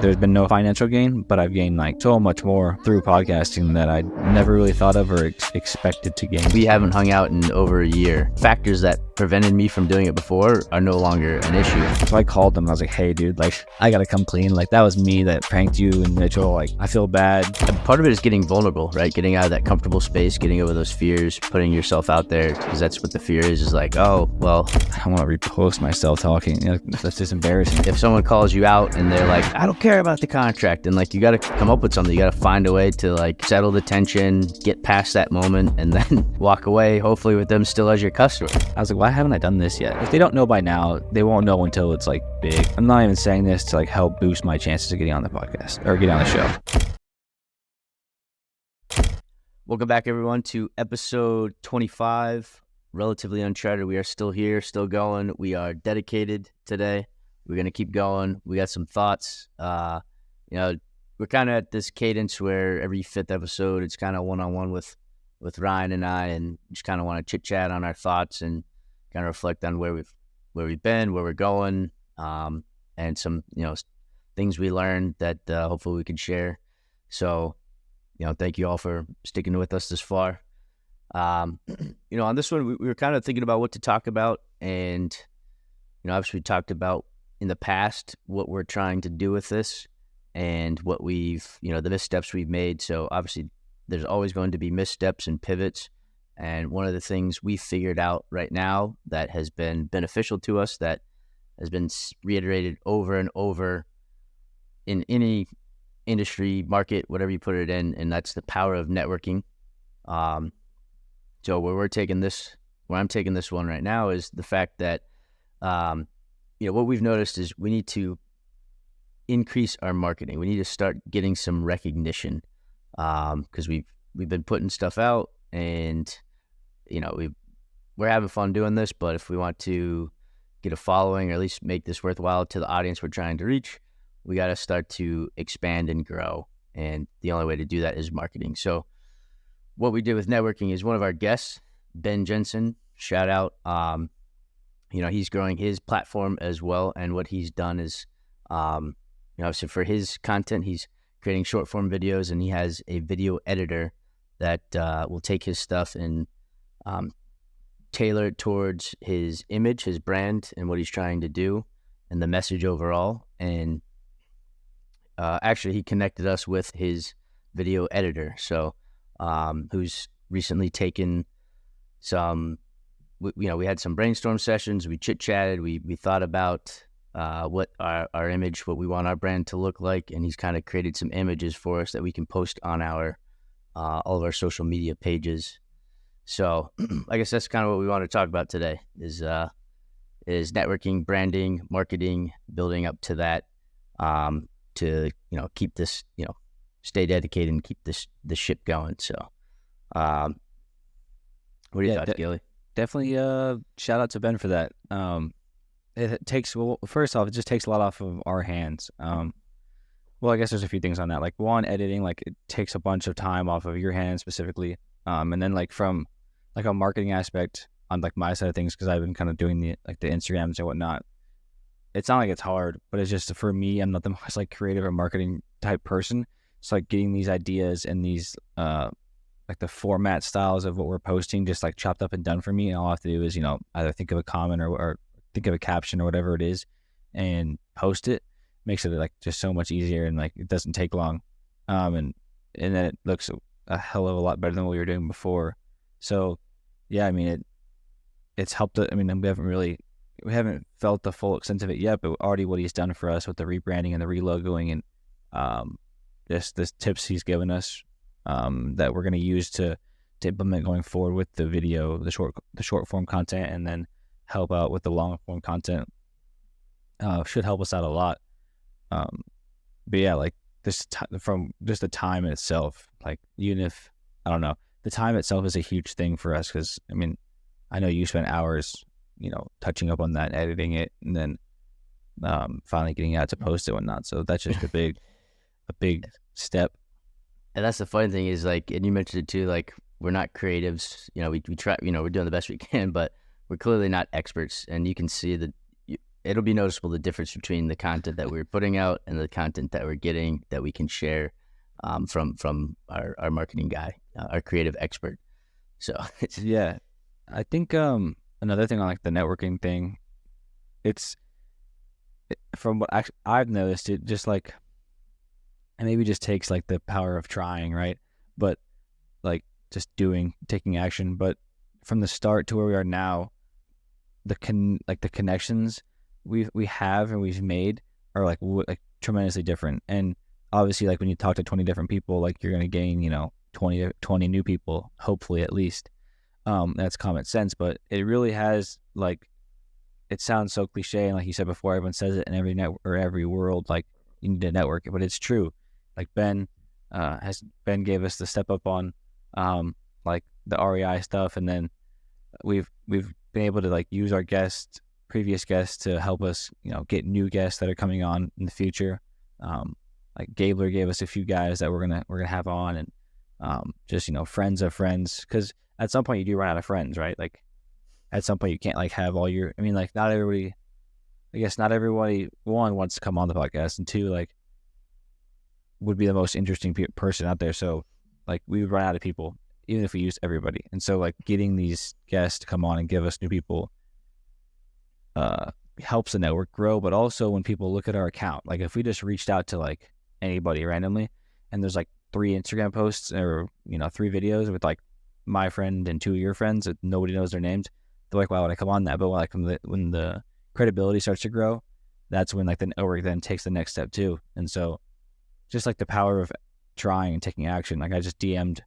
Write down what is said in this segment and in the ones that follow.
There's been no financial gain, but I've gained like so much more through podcasting that I never really thought of or expected to gain. We haven't hung out in over a year. Factors that prevented me from doing it before are no longer an issue. So I called them. I was like, hey, dude, like, I got to come clean. Like, that was me that pranked you and Mitchell. Like, I feel bad. And part of it is getting vulnerable, right? Getting out of that comfortable space, getting over those fears, putting yourself out there, because that's what the fear is like, oh, well, I want to repost myself talking. You know, that's just embarrassing. If someone calls you out and they're like, I don't care about the contract, and like, you got to come up with something. You got to find a way to like settle the tension, get past that moment, and then walk away, hopefully with them still as your customer. I was like, why haven't I done this yet? If they don't know by now, they won't know until it's like big. I'm not even saying this to like help boost my chances of getting on the podcast or getting on the show. Welcome back, everyone, to episode 25, Relatively Uncharted. We are still here, still going. We are dedicated today. We're going to keep going. We got some thoughts. We're kind of at this cadence where every fifth episode, it's kind of one-on-one with Ryan and I, and just kind of want to chit-chat on our thoughts and kind of reflect on where we've been, where we're going, and some, things we learned that hopefully we can share. So, thank you all for sticking with us this far. On this one, we were kind of thinking about what to talk about, and, obviously we talked about in the past what we're trying to do with this and what we've, the missteps we've made. So obviously there's always going to be missteps and pivots. And one of the things we figured out right now that has been beneficial to us, that has been reiterated over and over in any industry, market, whatever you put it in, and that's the power of networking. So where I'm taking this one right now is the fact that, what we've noticed is we need to increase our marketing. We need to start getting some recognition, because we've been putting stuff out, and we're having fun doing this. But if we want to get a following, or at least make this worthwhile to the audience we're trying to reach, we got to start to expand and grow. And the only way to do that is marketing. So what we did with networking is one of our guests, Ben Jensen, shout out. He's growing his platform as well. And what he's done is, so for his content, he's creating short form videos, and he has a video editor that will take his stuff and tailor it towards his image, his brand, and what he's trying to do, and the message overall. And actually, he connected us with his video editor, so who's recently taken some. We had some brainstorm sessions. We chit-chatted. We thought about what our image, what we want our brand to look like, and he's kind of created some images for us that we can post on our all of our social media pages. So I guess that's kind of what we want to talk about today is networking, branding, marketing, building up to that, to keep this, stay dedicated and keep the ship going. So what do you thoughts, Gilly? Definitely shout out to Ben for that. First off, it just takes a lot off of our hands. Well, I guess there's a few things on that. Like, one, editing, like, it takes a bunch of time off of your hands specifically. And then like from like a marketing aspect on like my side of things, because I've been kind of doing the Instagrams and whatnot. It's not like it's hard, but it's just, for me, I'm not the most like creative or marketing type person. It's like getting these ideas and these like the format styles of what we're posting just like chopped up and done for me. And all I have to do is, either think of a comment or think of a caption or whatever it is and post it. Makes it like just so much easier, and like it doesn't take long. And then it looks a hell of a lot better than what we were doing before. So yeah, I mean, it's helped. I mean, we haven't felt the full extent of it yet, but already what he's done for us with the rebranding and the relogoing and this tips he's given us that we're going to use to implement going forward with the video, the short form content, and then help out with the long form content. Should help us out a lot. But yeah, like from just the time itself, like even if, I don't know, the time itself is a huge thing for us, because I mean, I know you spent hours, touching up on that, editing it, and then finally getting out to post it and whatnot. So that's just a big step. And that's the funny thing is, like, and you mentioned it too, like, we're not creatives, we try, we're doing the best we can, but we're clearly not experts. And you can see that it'll be noticeable the difference between the content that we're putting out and the content that we're getting that we can share from our marketing guy, our creative expert. So Yeah, I think another thing on like the networking thing, it's from what I've noticed, it just like it maybe just takes like the power of trying, right? But like just taking action. But from the start to where we are now, the connections we have and we've made are like tremendously different. And obviously, like when you talk to 20 different people, like you're gonna gain 20 new people, hopefully at least. That's common sense, but it really has like it sounds so cliche, and like you said before, everyone says it in every network or every world, like you need to network, but it's true. Like Ben gave us the step up on like the REI stuff, and then we've been able to like use our previous guests to help us, get new guests that are coming on in the future. Like Gabler gave us a few guys that we're gonna have on, and just friends of friends, because at some point you do run out of friends, right? Like at some point you can't like have all your. I mean, like not everybody. I guess not everybody one wants to come on the podcast, and two like would be the most interesting person out there. So like we would run out of people even if we used everybody. And so like getting these guests to come on and give us new people helps the network grow. But also when people look at our account, like if we just reached out to like anybody randomly and there's like 3 Instagram posts or 3 videos with like my friend and 2 of your friends that nobody knows their names, they're like, why would I come on that? But like when the credibility starts to grow, that's when like the network then takes the next step too. And so just like the power of trying and taking action. Like I just DM'd,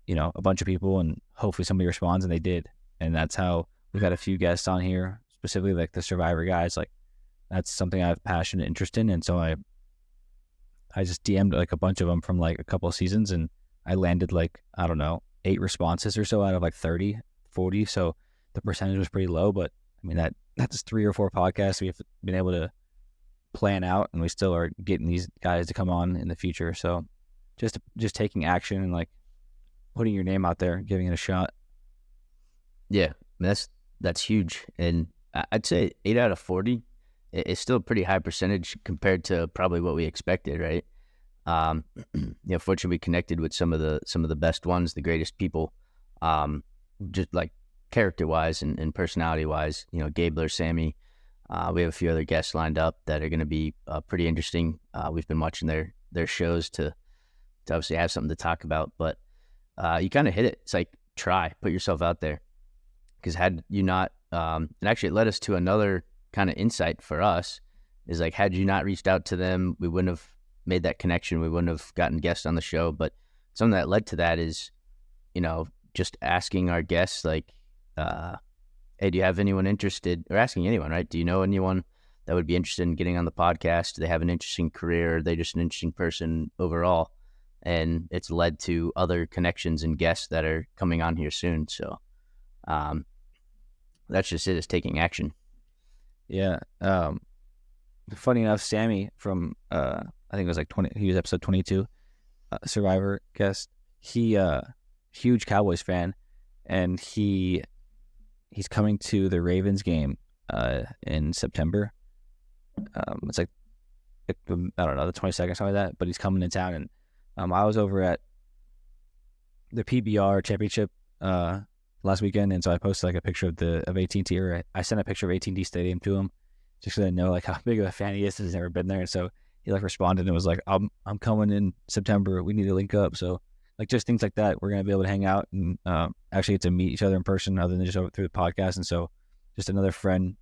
a bunch of people and hopefully somebody responds, and they did. And that's how we've had a few guests on here, specifically like the Survivor guys. Like that's something I have passion and interest in. And so I just DM'd like a bunch of them from like a couple of seasons, and I landed like, I don't know, 8 responses or so out of like 30, 40. So the percentage was pretty low, but I mean, that's 3 or 4 podcasts we've been able to plan out, and we still are getting these guys to come on in the future. So just taking action and like putting your name out there, giving it a shot. Yeah, that's huge. And I'd say 8 out of 40 is still a pretty high percentage compared to probably what we expected, right? Fortunately we connected with some of the best ones, the greatest people, just like character wise and personality wise. Gabler, Sammy. We have a few other guests lined up that are going to be pretty interesting. We've been watching their shows to obviously have something to talk about, but you kind of hit it. It's like put yourself out there, because had you not, and actually it led us to another kind of insight for us, is like had you not reached out to them, we wouldn't have made that connection. We wouldn't have gotten guests on the show. But something that led to that is, just asking our guests like, hey, do you have anyone interested, or asking anyone, right? Do you know anyone that would be interested in getting on the podcast? Do they have an interesting career? Are they just an interesting person overall? And it's led to other connections and guests that are coming on here soon. So that's just it, is taking action. Yeah. Funny enough, Sammy from, I think it was like 20, he was episode 22, Survivor guest. He, huge Cowboys fan, and he's coming to the Ravens game in September. It's like, I don't know, the 22nd, something like that, but he's coming to town. And I was over at the PBR championship last weekend, and so I posted like a picture of AT&T, or I sent a picture of AT&T Stadium to him just so I know like how big of a fan he is. He's never been there, and so he like responded and was like, I'm coming in September, we need to link up. So like just things like that, we're gonna be able to hang out and actually get to meet each other in person, other than just through the podcast. And so just another friend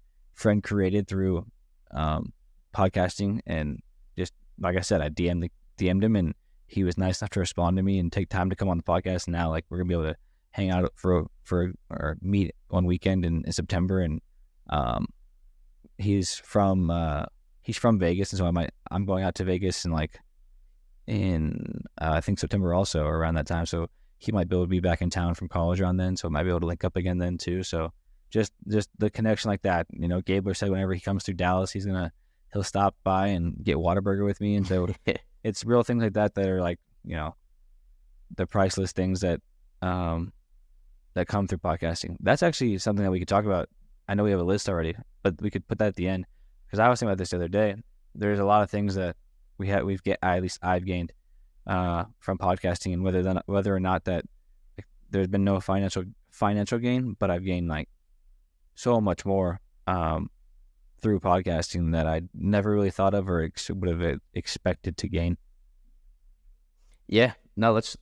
created through podcasting. And just like I said, I DM'd him, and he was nice enough to respond to me and take time to come on the podcast. And now like we're gonna be able to hang out for or meet one weekend in September. And he's from Vegas, and so I'm going out to Vegas in I think September also, or around that time. So he might be able to be back in town from college around then, so I might be able to link up again then too. So just the connection like that. Gabler said whenever he comes through Dallas, he'll stop by and get Whataburger with me. And so it's real things like that are like, the priceless things that that come through podcasting. That's actually something that we could talk about. I know we have a list already, but we could put that at the end. because I was thinking about this the other day. There's a lot of things that at least I've gained from podcasting, and whether or not that there's been no financial gain, but I've gained like so much more through podcasting that I never really thought of or would have expected to gain. Yeah, no, let's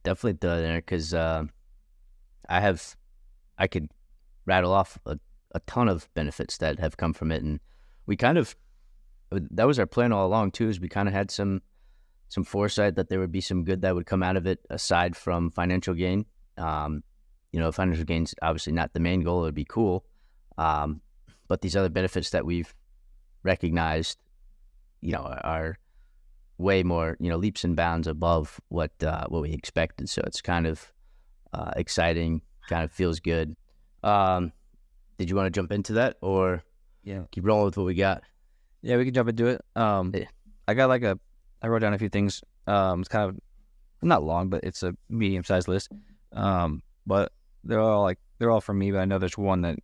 definitely throw it in there, because I could rattle off a ton of benefits that have come from it, and that was our plan all along too. Is we kind of had some foresight that there would be some good that would come out of it aside from financial gain. Financial gain's obviously not the main goal. It would be cool, but these other benefits that we've recognized, are way more, leaps and bounds above what we expected. So it's kind of exciting, kind of feels good. Did you want to jump into that, or keep rolling with what we got? Yeah, we can jump into it. I wrote down a few things. It's kind of not long, but it's a medium-sized list. But they're all from me, but I know there's one that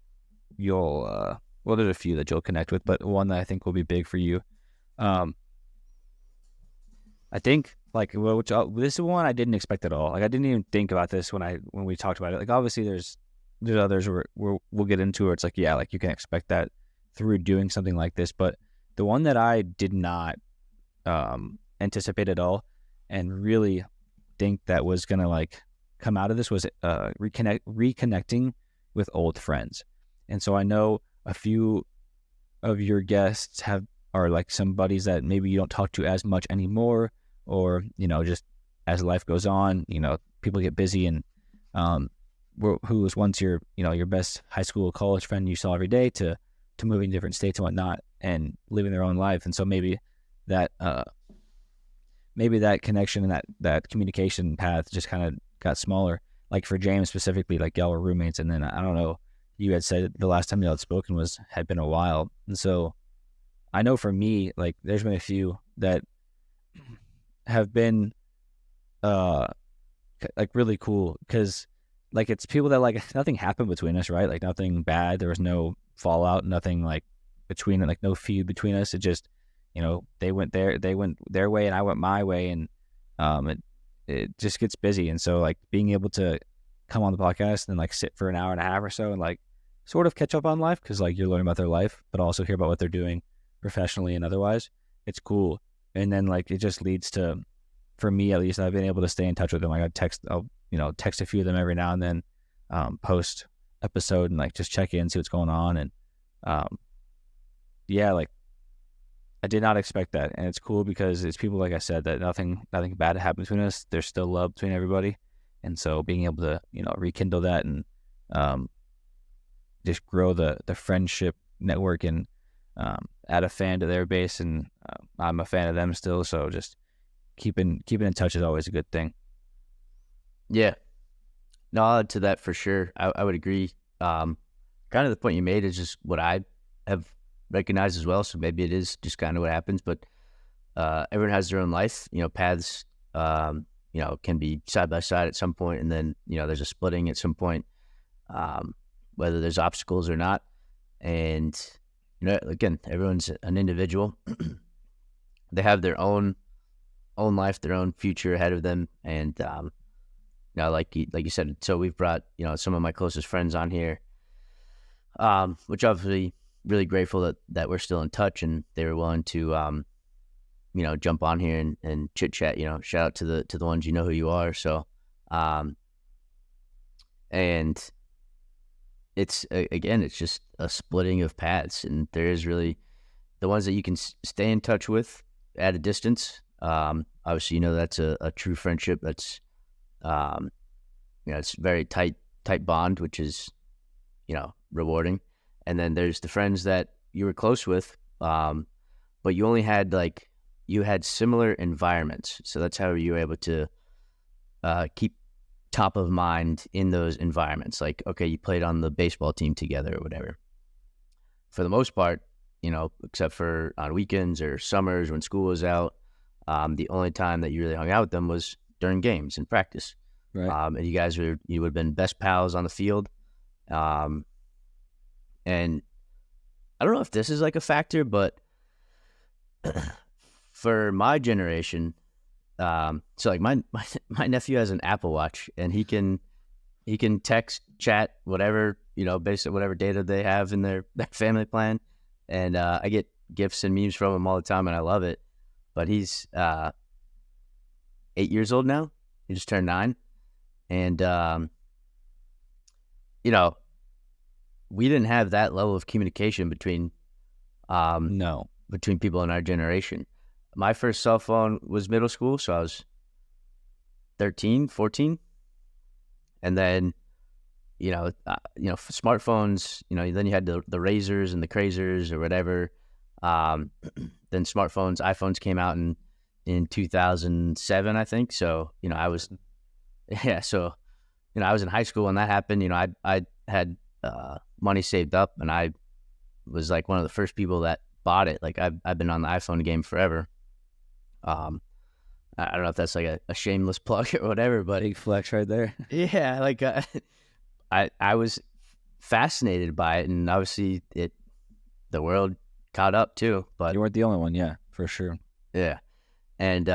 there's a few that you'll connect with, but one that I think will be big for you. I think this is one I didn't expect at all. Like, I didn't even think about this when we talked about it. Like, obviously there's others where we'll get into where it's like, yeah, like you can expect that through doing something like this. But the one that I did not anticipate at all, and really think that was gonna like come out of this, was reconnecting with old friends. And so I know a few of your guests are like some buddies that maybe you don't talk to as much anymore, or just as life goes on, people get busy, and who was once your best high school, college friend you saw every day to moving to different states and whatnot and living their own life. And so maybe that connection and that communication path just kind of got smaller. Like for James specifically, like y'all were roommates, and then I don't know, you had said the last time y'all had spoken had been a while. And so I know for me, like there's been a few that have been like really cool, because like it's people that like nothing happened between us, right? Like nothing bad. There was no fallout, nothing like between it, like no feud between us. It just, they went their way and I went my way, and it just gets busy. And so like being able to come on the podcast and like sit for an hour and a half or so and like sort of catch up on life, because like you're learning about their life, but also hear about what they're doing professionally and otherwise, it's cool. And then like it just leads to, for me at least, I've been able to stay in touch with them. Like I'll text a few of them every now and then, post episode and like just check in, see what's going on. And like I did not expect that. And it's cool because it's people, like I said, that nothing bad happened between us. There's still love between everybody. And so being able to, rekindle that and just grow the friendship network and add a fan to their base, and I'm a fan of them still. So just keeping in touch is always a good thing. Yeah, no, I'll add to that for sure. I would agree. Kind of the point you made is just what I have recognized as well. So maybe it is just kind of what happens, but everyone has their own life. Paths, can be side by side at some point, and then there's a splitting at some point, whether there's obstacles or not. And again, everyone's an individual. They have their own life, their own future ahead of them, and like you said, so we've brought some of my closest friends on here, which obviously really grateful that we're still in touch, and they were willing to jump on here and chit chat. Shout out to the ones who you are. So and it's just a splitting of paths, and there is really the ones that you can stay in touch with at a distance. Obviously, that's a true friendship. That's it's very tight bond, which is rewarding. And then there's the friends that you were close with, but you only had you had similar environments, so that's how you were able to keep top of mind in those environments. Like, okay, you played on the baseball team together or whatever. For the most part, except for on weekends or summers when school was out, the only time that you really hung out with them was during games and practice. Right. And you would have been best pals on the field. And I don't know if this is like a factor, but for my generation, so like my nephew has an Apple Watch, and he can text, chat, whatever, based on whatever data they have in their family plan. And I get gifts and memes from him all the time, and I love it. But he's 8 years old now. He just turned 9. And, we didn't have that level of communication between No. between people in our generation. My first cell phone was middle school, so I was 13, 14. And then, smartphones, then you had the Razors and the Crazers or whatever. Then iPhones came out in 2007, I think. So, I was, yeah. So, I was in high school when that happened. I had money saved up, and I was like one of the first people that bought it. Like I've been on the iPhone game forever. I don't know if that's like a shameless plug or whatever, but Big flex right there. yeah, like I was fascinated by it, and obviously the world caught up too. But You weren't the only one, yeah, for sure. yeah, and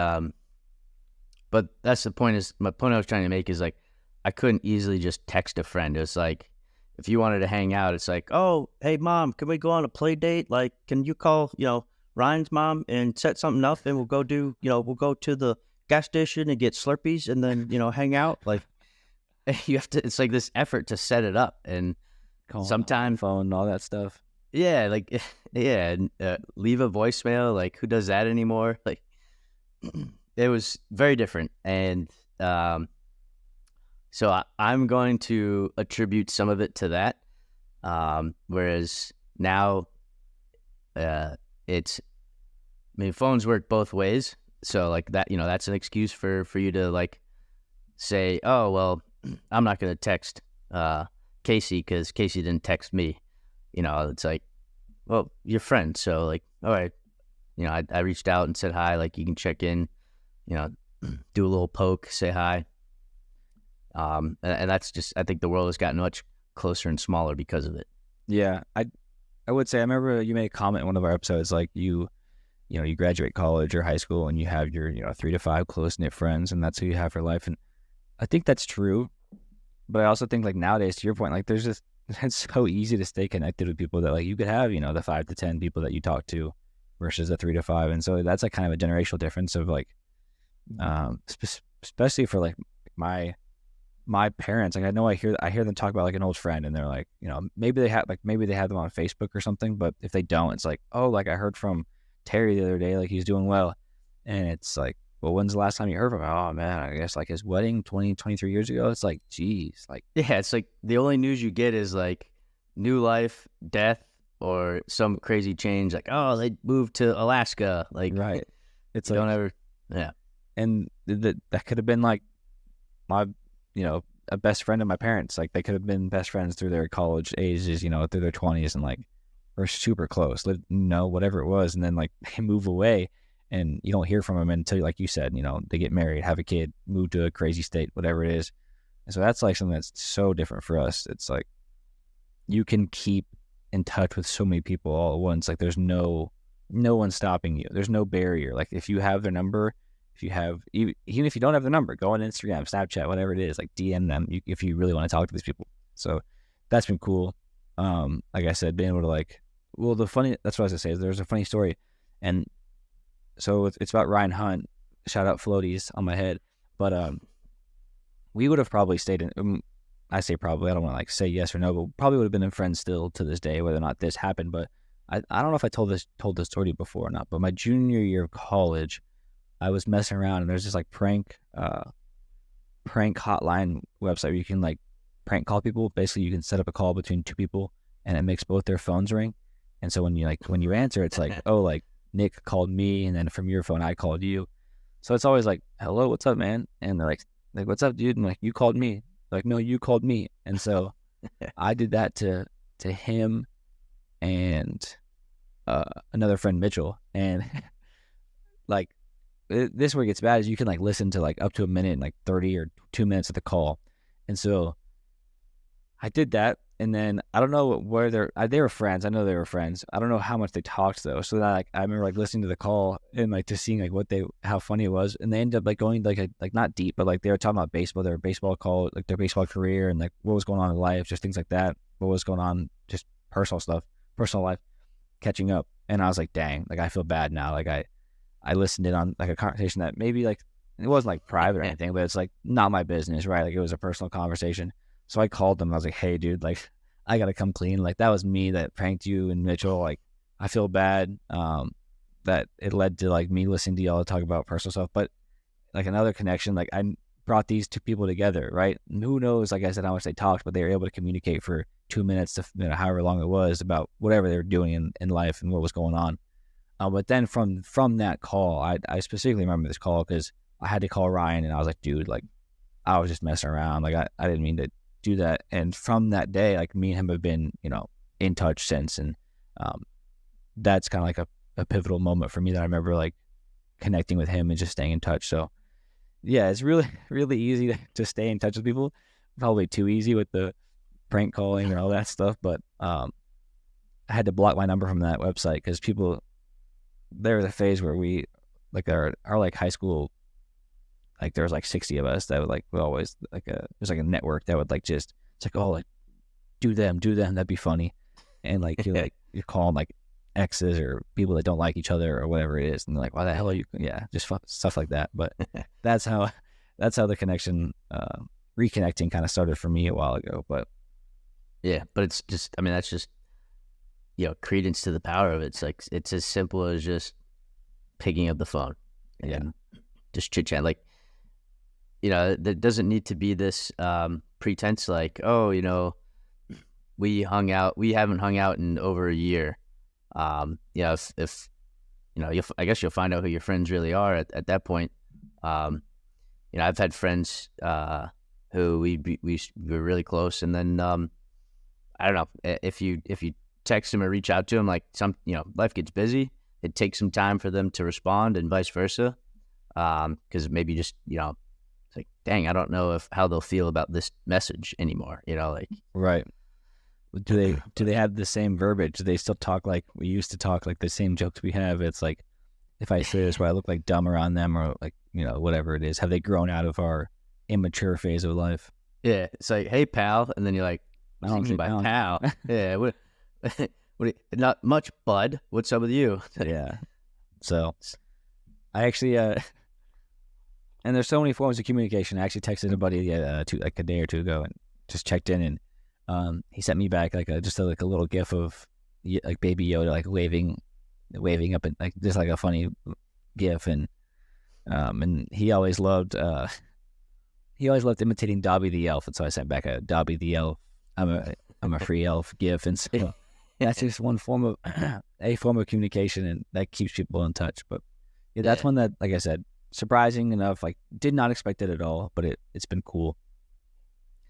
but that's the point. Is my point I was trying to make is like I couldn't easily just text a friend. It was like if you wanted to hang out, it's like, oh, hey mom, can we go on a play date? Like, can you call Ryan's mom and set something up, and we'll go to the gas station and get Slurpees, and then hang out. Like you have to. It's like this effort to set it up, and Calling sometimes phone and all that stuff. yeah, like yeah, and, leave a voicemail. Like who does that anymore? Like it was very different, and so I'm going to attribute some of it to that. Whereas now, phones work both ways. So like that, that's an excuse for you to like say, oh, well, I'm not going to text Casey because Casey didn't text me. It's like, well, you're friends. So like, all right, I reached out and said hi. Like you can check in, do a little poke, say hi. And that's just, I think the world has gotten much closer and smaller because of it. Yeah, I would say I remember you made a comment in one of our episodes, like you graduate college or high school and you have your 3 to 5 close knit friends, and that's who you have for life. And I think that's true, but I also think like nowadays, to your point, like there's just it's so easy to stay connected with people that like you could have the 5 to 10 people that you talk to versus the 3 to 5, and so that's like kind of a generational difference of like, especially for like my parents. Like I know I hear them talk about like an old friend, and they're like, maybe they have them on Facebook or something, but if they don't, it's like, oh, like I heard from Terry the other day, like he's doing well, and it's like, well, when's the last time you heard from him? Oh man, I guess like his wedding 23 years ago. It's like, geez, like yeah, it's like the only news you get is like new life, death, or some crazy change. Like, oh, they moved to Alaska. Like, right, it's you like don't ever, yeah, and that could have been like my a best friend of my parents. Like they could have been best friends through their college ages, through their 20s, and like we're super close, whatever it was, and then like they move away and you don't hear from them until, like you said, they get married, have a kid, move to a crazy state, whatever it is. And so that's like something that's so different for us. It's like you can keep in touch with so many people all at once. Like there's no one stopping you. There's no barrier. Like if you have their number, even if you don't have their number, go on Instagram, Snapchat, whatever it is, like DM them if you really want to talk to these people. So that's been cool. Like I said, being able to that's what I was gonna say, is there's a funny story. And so it's about Ryan Hunt, shout out floaties on my head. But we would have probably stayed in, I say probably, I don't want to like say yes or no, but probably would have been in friends still to this day, whether or not this happened. But I don't know if I told this story before or not, but my junior year of college, I was messing around, and there's this like prank hotline website where you can like prank call people. Basically, you can set up a call between 2 people, and it makes both their phones ring. And so when you answer, it's like, oh, like Nick called me, and then from your phone I called you. So it's always like, hello, what's up, man? And they're like what's up, dude? And like, you called me. Like, no, you called me. And so I did that to him and another friend, Mitchell. And like, this is where it gets bad, is you can like listen to like up to a minute and like 30 or 2 minutes of the call. And so I did that, And then I don't know where they were friends. I know they were friends. I don't know how much they talked though. So then I remember like listening to the call and like just seeing like how funny it was. And they ended up like going like not deep, but like they were talking about baseball, their baseball call, like their baseball career and like what was going on in life, just things like that. What was going on, just personal stuff, personal life, catching up. And I was like, dang, like I feel bad now. Like I listened in on like a conversation that maybe like it wasn't like private or anything, but it's like not my business, right? Like it was a personal conversation. So I called them. I was like, hey, dude, like I got to come clean. Like that was me that pranked you and Mitchell. Like I feel bad that it led to like me listening to y'all talk about personal stuff. But like another connection, like I brought these two people together, right? And who knows, like I said, how much they talked, but they were able to communicate for 2 minutes to, however long it was about whatever they were doing in life and what was going on. But then from that call, I specifically remember this call because I had to call Ryan and I was like, dude, like I was just messing around. Like I didn't mean to do that. And from that day, like me and him have been, in touch since. And that's kind of like a pivotal moment for me that I remember like connecting with him and just staying in touch. So yeah, it's really, really easy to stay in touch with people. Probably too easy with the prank calling and all that stuff. But I had to block my number from that website because there was a phase where we like our like high school, like there was like 60 of us that would like we always like there's like a network that would like just it's like, oh, like do them that'd be funny. And like you're calling like exes or people that don't like each other or whatever it is, and they're like, why the hell are you, just stuff like that. But that's how the connection reconnecting kind of started for me a while ago. But but it's just, I mean, that's just credence to the power of it. It's like it's as simple as just picking up the phone and just chit chat. Like there doesn't need to be this pretense like, oh, we haven't hung out in over a year. If I guess you'll find out who your friends really are at that point. I've had friends who we were really close, and then I don't know if you text them or reach out to them, like life gets busy. It takes some time for them to respond, and vice versa. Because maybe just it's like, dang, I don't know how they'll feel about this message anymore. Like right. Do they have the same verbiage? Do they still talk like we used to talk, like the same jokes we have? It's like, if I say this, where I look like dumb around them, or like, whatever it is. Have they grown out of our immature phase of life? Yeah. It's like, hey, pal. And then you're like, I don't mean by pal. Yeah. What, not much, bud. What's up with you? Yeah. So I actually, and there's so many forms of communication. I actually texted a buddy like a day or two ago and just checked in, and he sent me back like a little gif of like Baby Yoda like waving up, and like just like a funny gif, and he always loved imitating Dobby the elf, and so I sent back a Dobby the elf, I'm a free elf gif, and so it's just one form of communication, and that keeps people in touch. But that's one that, like I said, surprising enough, like did not expect it at all, but it's been cool.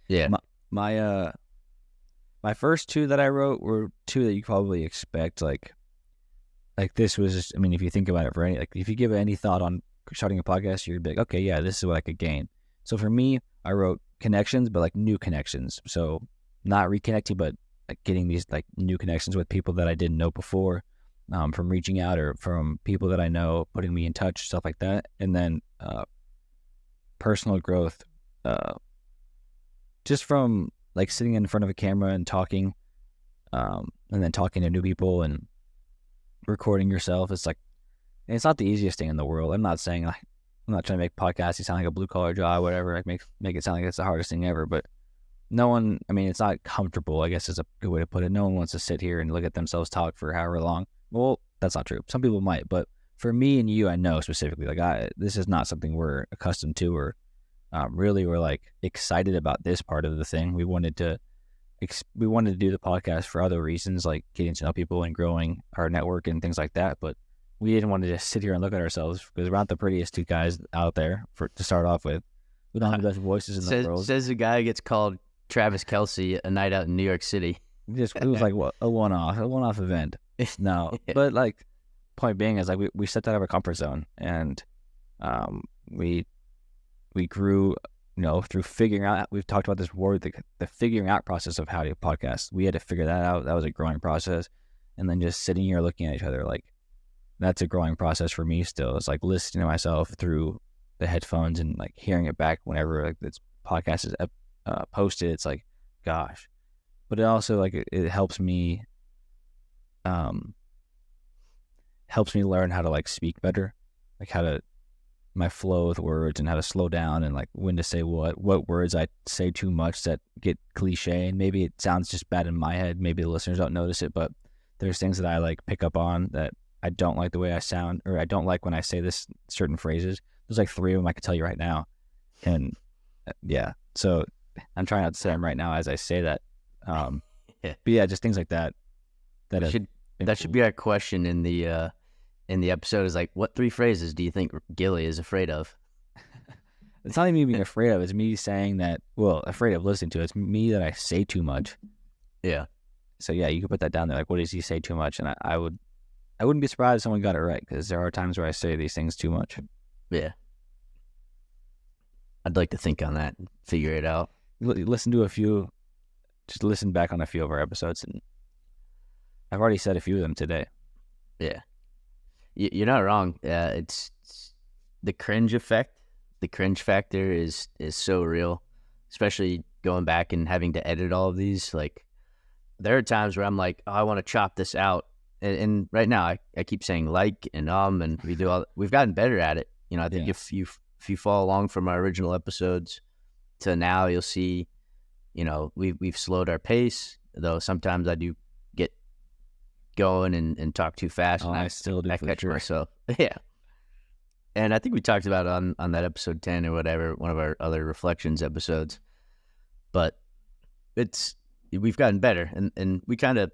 Yeah. My first two that I wrote were two that you probably expect. Like this was just, I mean, if you think about it, if you give it any thought on starting a podcast, you'd be like, okay, yeah, this is what I could gain. So for me, I wrote connections, but like new connections. So not reconnecting, but like getting these like new connections with people that I didn't know before, from reaching out, or from people that I know putting me in touch, stuff like that. And then personal growth, just from like sitting in front of a camera and talking, and then talking to new people and recording yourself. It's like, it's not the easiest thing in the world. I'm not saying like, I'm not trying to make podcasting sound like a blue collar job, whatever. Like make it sound like it's the hardest thing ever. But no one, I mean, it's not comfortable, I guess is a good way to put it. No one wants to sit here and look at themselves talk for however long. Well, that's not true. Some people might, but for me and you, I know specifically, like this is not something we're accustomed to, or really we're like excited about this part of the thing. We wanted to do the podcast for other reasons, like getting to know people and growing our network and things like that. But we didn't want to just sit here and look at ourselves, because we're not the prettiest two guys out there to start off with. We don't have the best voices in the world. Says the guy who gets called Travis Kelce a night out in New York City. It was like a one-off event. No, but like, point being is like we stepped out of our comfort zone, and we grew through figuring out, we've talked about this word, the figuring out process of how to podcast. We had to figure that out. That was a growing process. And then just sitting here looking at each other, like, that's a growing process for me still. It's like listening to myself through the headphones and like hearing it back whenever like this podcast is posted. It's like, gosh. But it also like it helps me learn how to like speak better, like how to my flow with words and how to slow down and like when to say what words I say too much that get cliche, and maybe it sounds just bad in my head. Maybe the listeners don't notice it, but there's things that I like pick up on that I don't like the way I sound, or I don't like when I say this certain phrases. There's like 3 of them I could tell you right now. And yeah, so I'm trying not to say them right now as I say that. Yeah. But yeah, just things like that. That should be our question in the episode, is like, what 3 phrases do you think Gilly is afraid of? It's not even me being afraid of. It's me saying that, afraid of listening to it. It's me that I say too much. Yeah. So yeah, you could put that down there. Like, what does he say too much? And I wouldn't be surprised if someone got it right, because there are times where I say these things too much. Yeah. I'd like to think on that and figure it out. Listen to a few, just listen back on a few of our episodes, and I've already said a few of them today. Yeah. You're not wrong. It's the cringe effect. The cringe factor is so real, especially going back and having to edit all of these. Like, there are times where I'm like, oh, I want to chop this out. And right now I keep saying and we've gotten better at it. I think if you follow along from our original episodes to now, you'll see, we've slowed our pace, though sometimes I do get going and talk too fast. And I still do, I for catch sure. myself. Yeah. And I think we talked about it on that episode 10 or whatever, one of our other reflections episodes. But we've gotten better, and we kind of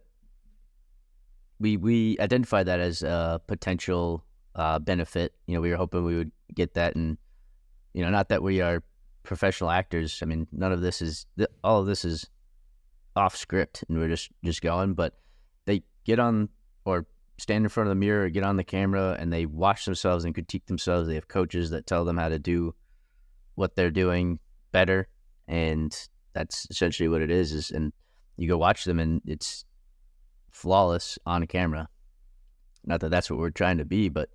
we identified that as a potential benefit. We were hoping we would get that, and not that we are professional actors. I mean, all of this is off script, and we're just going. But they get on or stand in front of the mirror or get on the camera, and they watch themselves and critique themselves. They have coaches that tell them how to do what they're doing better, and that's essentially what it is. And you go watch them, and it's flawless on camera. Not that that's what we're trying to be, but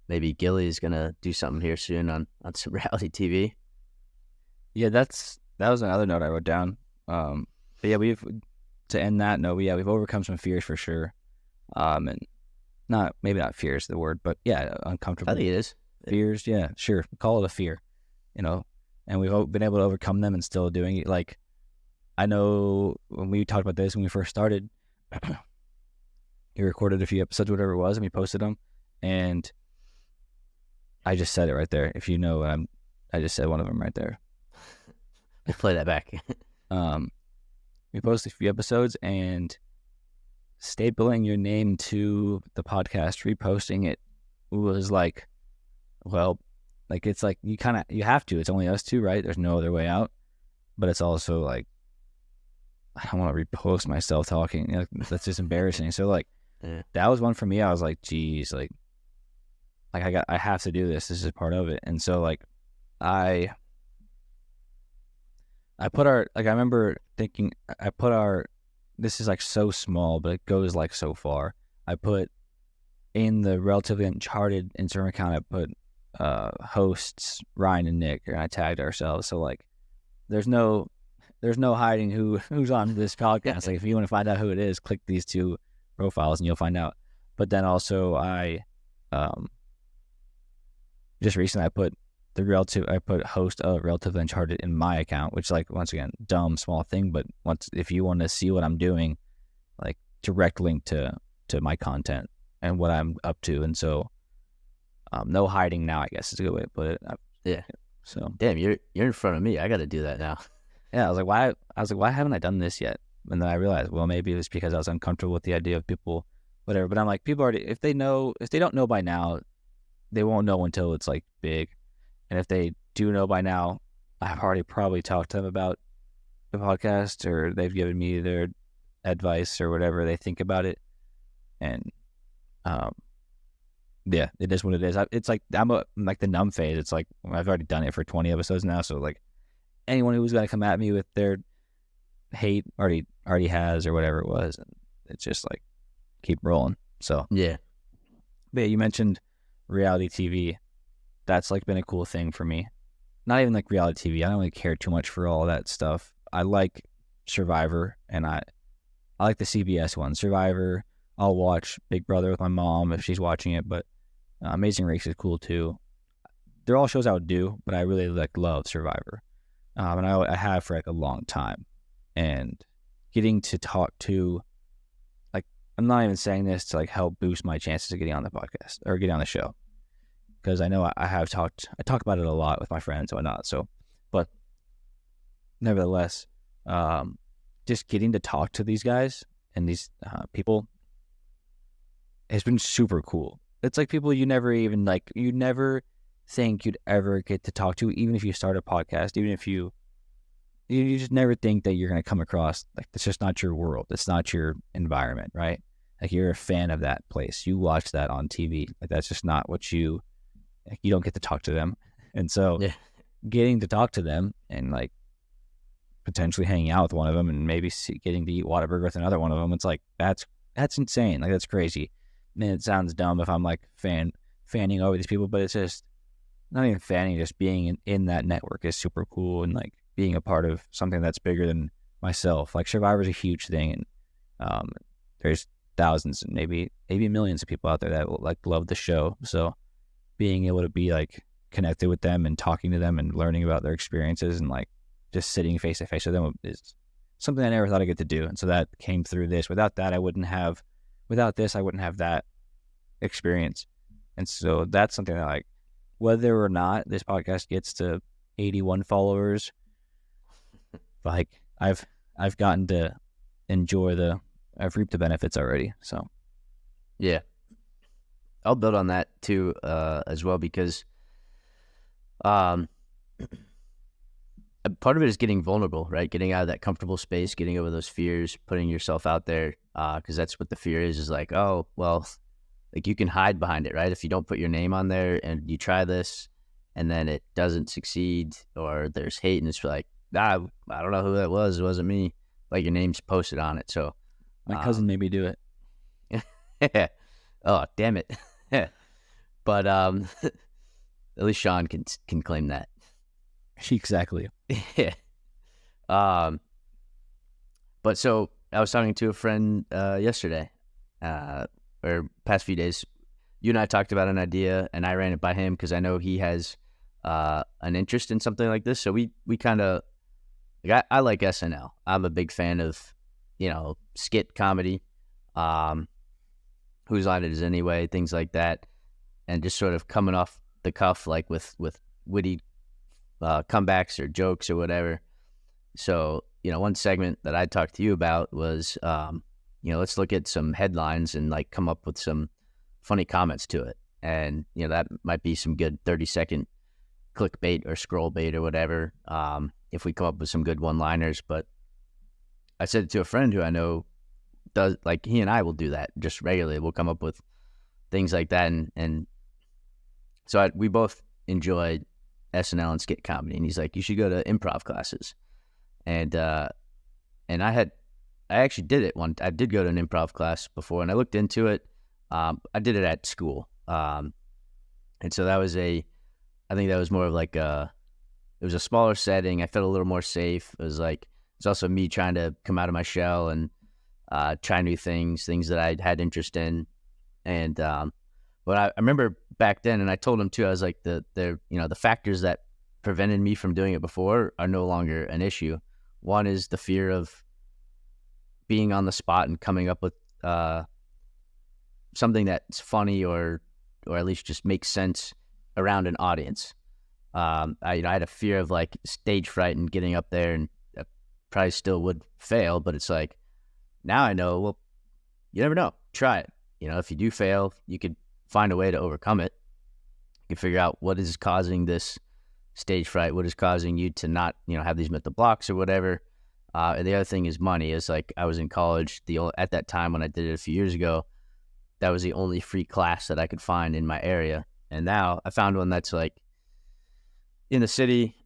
maybe Gilly is gonna do something here soon on some reality TV. Yeah, that was another note I wrote down. But yeah, to end that note, we've overcome some fears for sure. And maybe not fear is the word, but yeah, uncomfortable. I think it is. Fears, yeah, sure. Call it a fear, and we've been able to overcome them and still doing it. Like, I know when we talked about this when we first started, we recorded a few episodes, whatever it was, and we posted them, and I just said it right there. If you know, I just said one of them right there. We'll play that back. We posted a few episodes, and stapling your name to the podcast, reposting it was like, well, like, it's like you have to. It's only us two, right? There's no other way out. But it's also like, I don't want to repost myself talking. That's just embarrassing. So like, That was one for me. I was like, geez, like I have to do this. This is part of it. And so like, I put I remember thinking, this is like so small, but it goes like so far. I put in the relatively uncharted Instagram account, I put hosts Ryan and Nick, and I tagged ourselves. So like, there's no hiding who's on this podcast. Like, if you want to find out who it is, click these 2 profiles and you'll find out. But then also I just recently I put host of Relatively Uncharted in my account, which, like, once again, dumb small thing, but if you want to see what I'm doing, like, direct link to my content and what I'm up to. And so no hiding now, I guess is a good way to put it. Yeah. So damn, you're in front of me. I got to do that now. Yeah, I was like, why haven't I done this yet? And then I realized, well, maybe it was because I was uncomfortable with the idea of people, whatever. But I'm like, people already, if they don't know by now, they won't know until it's like big. And if they do know by now, I've already probably talked to them about the podcast, or they've given me their advice or whatever they think about it. And Yeah, it is what it is. It's like like the numb phase. It's like I've already done it for 20 episodes now. So like anyone who's gonna come at me with their hate already has or whatever it was, and it's just like keep rolling. So Yeah. but yeah, you mentioned reality TV. That's like been a cool thing for me. Not even like reality TV. I don't really care too much for all that stuff. I like Survivor, and I like the CBS one. Survivor, I'll watch Big Brother with my mom if she's watching it, but Amazing Race is cool too. They're all shows I would do, but I really like love Survivor, and I have for like a long time. And getting to talk to, like, I'm not even saying this to like help boost my chances of getting on the podcast or getting on the show, because I know I talk about it a lot with my friends and whatnot. So, but nevertheless, just getting to talk to these guys and these people has been super cool. It's like people you never think you'd ever get to talk to, even if you start a podcast, even if you just never think that you're going to come across, like, it's just not your world. It's not your environment, right? Like, you're a fan of that place. You watch that on TV. Like, that's just not what you don't get to talk to them. And so Yeah. getting to talk to them and like potentially hanging out with one of them and maybe getting to eat Whataburger with another one of them, it's like, that's insane. Like, that's crazy. And it sounds dumb if I'm like fanning over these people, but it's just not even fanning, just being in that network is super cool, and like being a part of something that's bigger than myself. Like, Survivor's a huge thing, and there's thousands and maybe millions of people out there that will like love the show. So being able to be like connected with them and talking to them and learning about their experiences and like just sitting face to face with them is something I never thought I'd get to do. And so that came through this. Without this, I wouldn't have that experience. And so that's something that, like, whether or not this podcast gets to 81 followers, like, I've gotten to enjoy I've reaped the benefits already. So Yeah. I'll build on that too, as well, because part of it is getting vulnerable, right? Getting out of that comfortable space, getting over those fears, putting yourself out there, because that's what the fear is like, oh, well, like, you can hide behind it, right? If you don't put your name on there and you try this and then it doesn't succeed, or there's hate and it's like, I don't know who that was. It wasn't me. Like, your name's posted on it. So my cousin made me do it. Oh, damn it. But at least Sean can claim that. Exactly. Yeah. But so I was talking to a friend yesterday, or past few days. You and I talked about an idea, and I ran it by him because I know he has an interest in something like this. So we kind of, like, I like SNL. I'm a big fan of, skit comedy. Whose Line It Is Anyway, things like that, and just sort of coming off the cuff, like with witty comebacks or jokes or whatever. So, one segment that I talked to you about was, let's look at some headlines and like come up with some funny comments to it. And, that might be some good 30-second clickbait or scroll bait or whatever, if we come up with some good one-liners. But I said it to a friend who I know does, like, he and I will do that just regularly. We'll come up with things like that. And so we both enjoyed SNL and skit comedy. And he's like, you should go to improv classes. And I actually did it I did go to an improv class before, and I looked into it. I did it at school. And so I think that was more of like it was a smaller setting. I felt a little more safe. It was like, it's also me trying to come out of my shell and try new things that I had interest in. And but I remember back then, and I told him too, I was like, the factors that prevented me from doing it before are no longer an issue. One is the fear of being on the spot and coming up with something that's funny or at least just makes sense around an audience. I had a fear of like stage fright and getting up there, and I probably still would fail, but it's like, now I know, well, you never know. Try it. If you do fail, you could find a way to overcome it. You can figure out what is causing this stage fright, what is causing you to not, have these mental blocks or whatever. And the other thing is money. Is like, I was in college at that time when I did it a few years ago. that was the only free class that I could find in my area. And now I found one that's like in the city.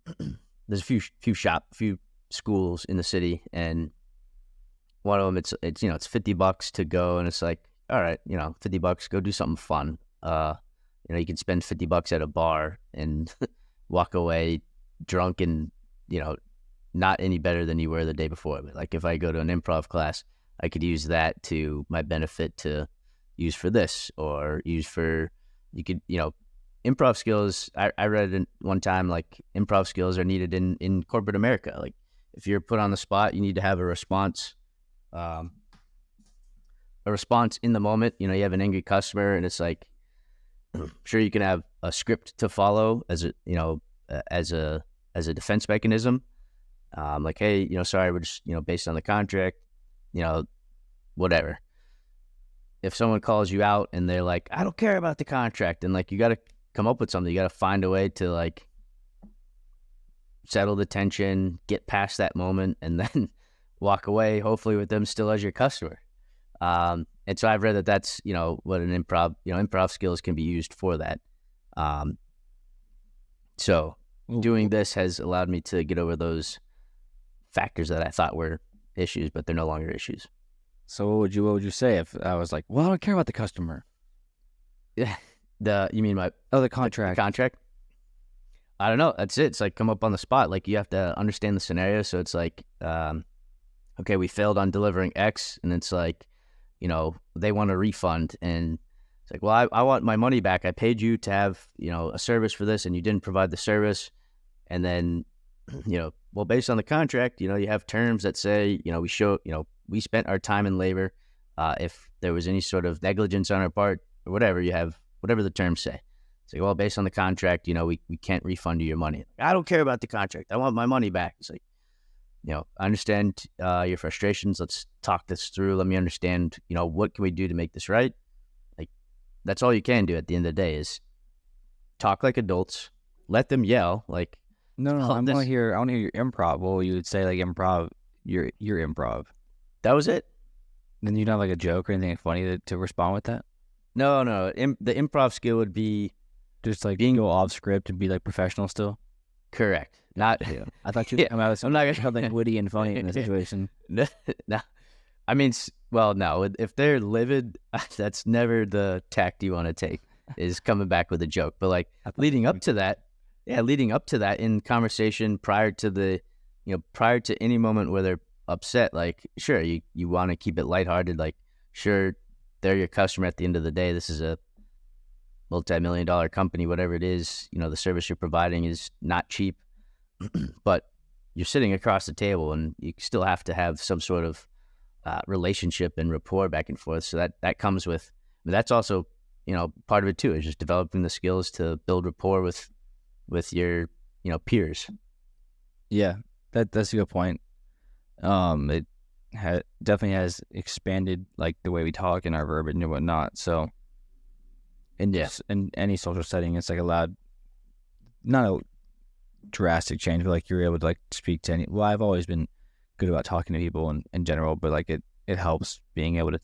There's a few schools in the city, and one of them it's it's $50 to go, and it's like, all right, $50, go do something fun. You can spend $50 at a bar and walk away drunk and not any better than you were the day before. But like if I go to an improv class, I could use that to my benefit to use for this, or use for, improv skills. I read it one time, like improv skills are needed in corporate America. Like if you're put on the spot, you need to have a response in the moment. You have an angry customer, and it's like, sure, you can have a script to follow as a defense mechanism. Like, hey, sorry, we're just, based on the contract, whatever. If someone calls you out and they're like, I don't care about the contract, and like, you got to come up with something. You got to find a way to like settle the tension, get past that moment, and then walk away, hopefully with them still as your customer. And so I've read that that's, what an improv skills can be used for that. So doing this has allowed me to get over those factors that I thought were issues, but they're no longer issues. So what would you say if I was like, well, I don't care about the customer? Yeah. You mean the contract? The contract? I don't know. That's it. It's like come up on the spot. Like you have to understand the scenario. So it's like, okay, we failed on delivering X, and it's like, they want a refund, and it's like, well, I want my money back. I paid you to have, a service for this, and you didn't provide the service. And then, well, based on the contract, you have terms that say, we spent our time and labor. If there was any sort of negligence on our part or whatever, you have whatever the terms say. It's like, well, based on the contract, we can't refund you your money. I don't care about the contract. I want my money back. It's like, I understand your frustrations. Let's talk this through. Let me understand, what can we do to make this right? Like, that's all you can do at the end of the day is talk like adults. Let them yell. Like, no, I want to hear your improv. Well, you would say like improv, your improv. That was it. Then you don't have like a joke or anything funny to respond with that? No. The improv skill would be just like go off script and be like professional still. Correct. Not. Yeah. I thought you. Yeah. I'm not gonna have something witty and funny in the situation. No. I mean, well, no. If they're livid, that's never the tact you want to take. Is coming back with a joke. But like leading up to that in conversation prior to any moment where they're upset, like sure, you want to keep it lighthearted. Like sure, they're your customer at the end of the day. This is a multi-million-dollar company, whatever it is. The service you're providing is not cheap, but you're sitting across the table, and you still have to have some sort of relationship and rapport back and forth. So that comes with. That's also part of it too, is just developing the skills to build rapport with your peers. Yeah, that's a good point. It definitely has expanded like the way we talk and our verbiage and whatnot. So in any social setting, it's like allowed, not a drastic change, but like you're able to like speak to any. Well, I've always been good about talking to people in general, but like it helps being able to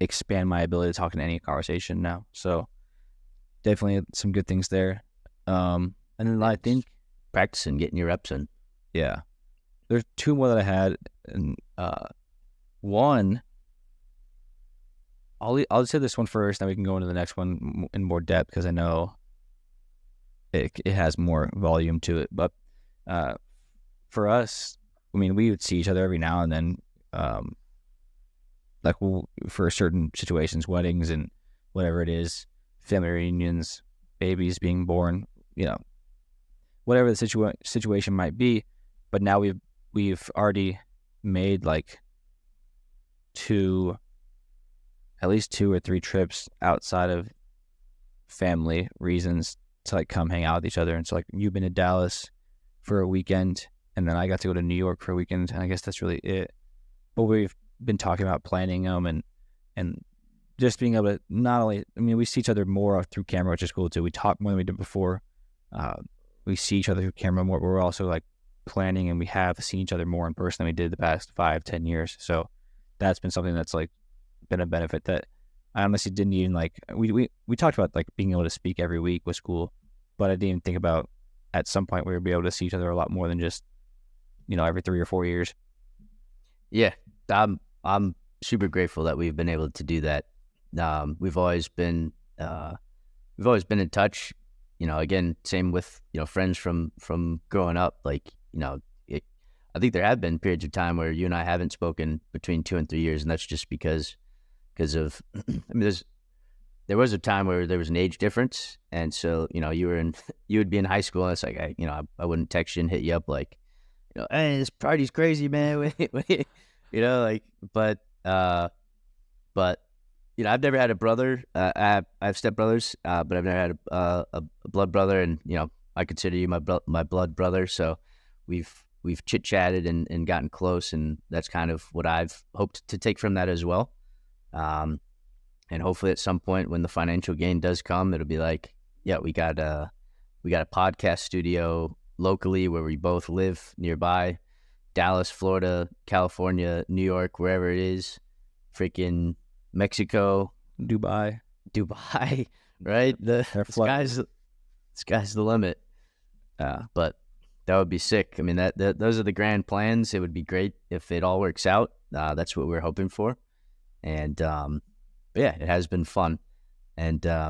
expand my ability to talk in any conversation now. So definitely some good things there. And then I think practicing, getting your reps in. Yeah. There's two more that I had, and one, I'll say this one first, then we can go into the next one in more depth because I know it has more volume to it. But for us, I mean, we would see each other every now and then, like for certain situations, weddings and whatever it is, family reunions, babies being born, whatever the situation might be. But now we've already made like at least 2 or 3 trips outside of family reasons to like come hang out with each other. And so like you've been to Dallas for a weekend, and then I got to go to New York for a weekend, and I guess that's really it. But we've been talking about planning them and just being able to not only, I mean, we see each other more through camera, which is cool too. We talk more than we did before. We see each other through camera more, but we're also like planning, and we have seen each other more in person than we did the past 5-10 years. So that's been something that's like been a benefit that I honestly didn't even like, we talked about like being able to speak every week was cool, but I didn't even think about at some point we would be able to see each other a lot more than just, every 3 or 4 years. Yeah, I'm super grateful that we've been able to do that. We've always been in touch. Again, same with friends from growing up. Like I think there have been periods of time where you and I haven't spoken between 2 and 3 years, and that's just because of I mean, there was a time where there was an age difference, and so you would be in high school, and it's like I wouldn't text you and hit you up like hey, this party's crazy, man. Like, but I've never had a brother. I have stepbrothers, but I've never had a blood brother, and I consider you my blood brother. So we've chit chatted and gotten close, and that's kind of what I've hoped to take from that as well. And hopefully at some point when the financial gain does come, it'll be like, yeah, we got a podcast studio locally where we both live nearby, Dallas, Florida, California, New York, wherever it is, freaking Mexico, Dubai, right? The sky's the limit. But that would be sick. I mean, that those are the grand plans. It would be great if it all works out. That's what we're hoping for. And but yeah, it has been fun. And I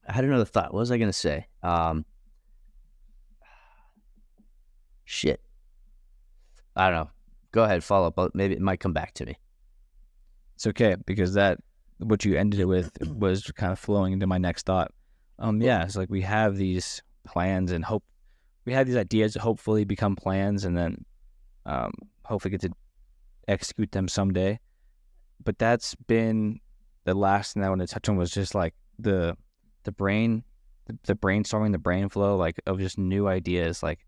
had another thought. What was I going to say? Shit. I don't know. Go ahead, follow up. Maybe it might come back to me. It's okay, because what you ended it with was kind of flowing into my next thought. Yeah, it's like we have these plans and we have these ideas to hopefully become plans, and then hopefully get to execute them someday. But that's been the last thing I want to touch on, was just like the brainstorming, the brain flow, like of just new ideas, like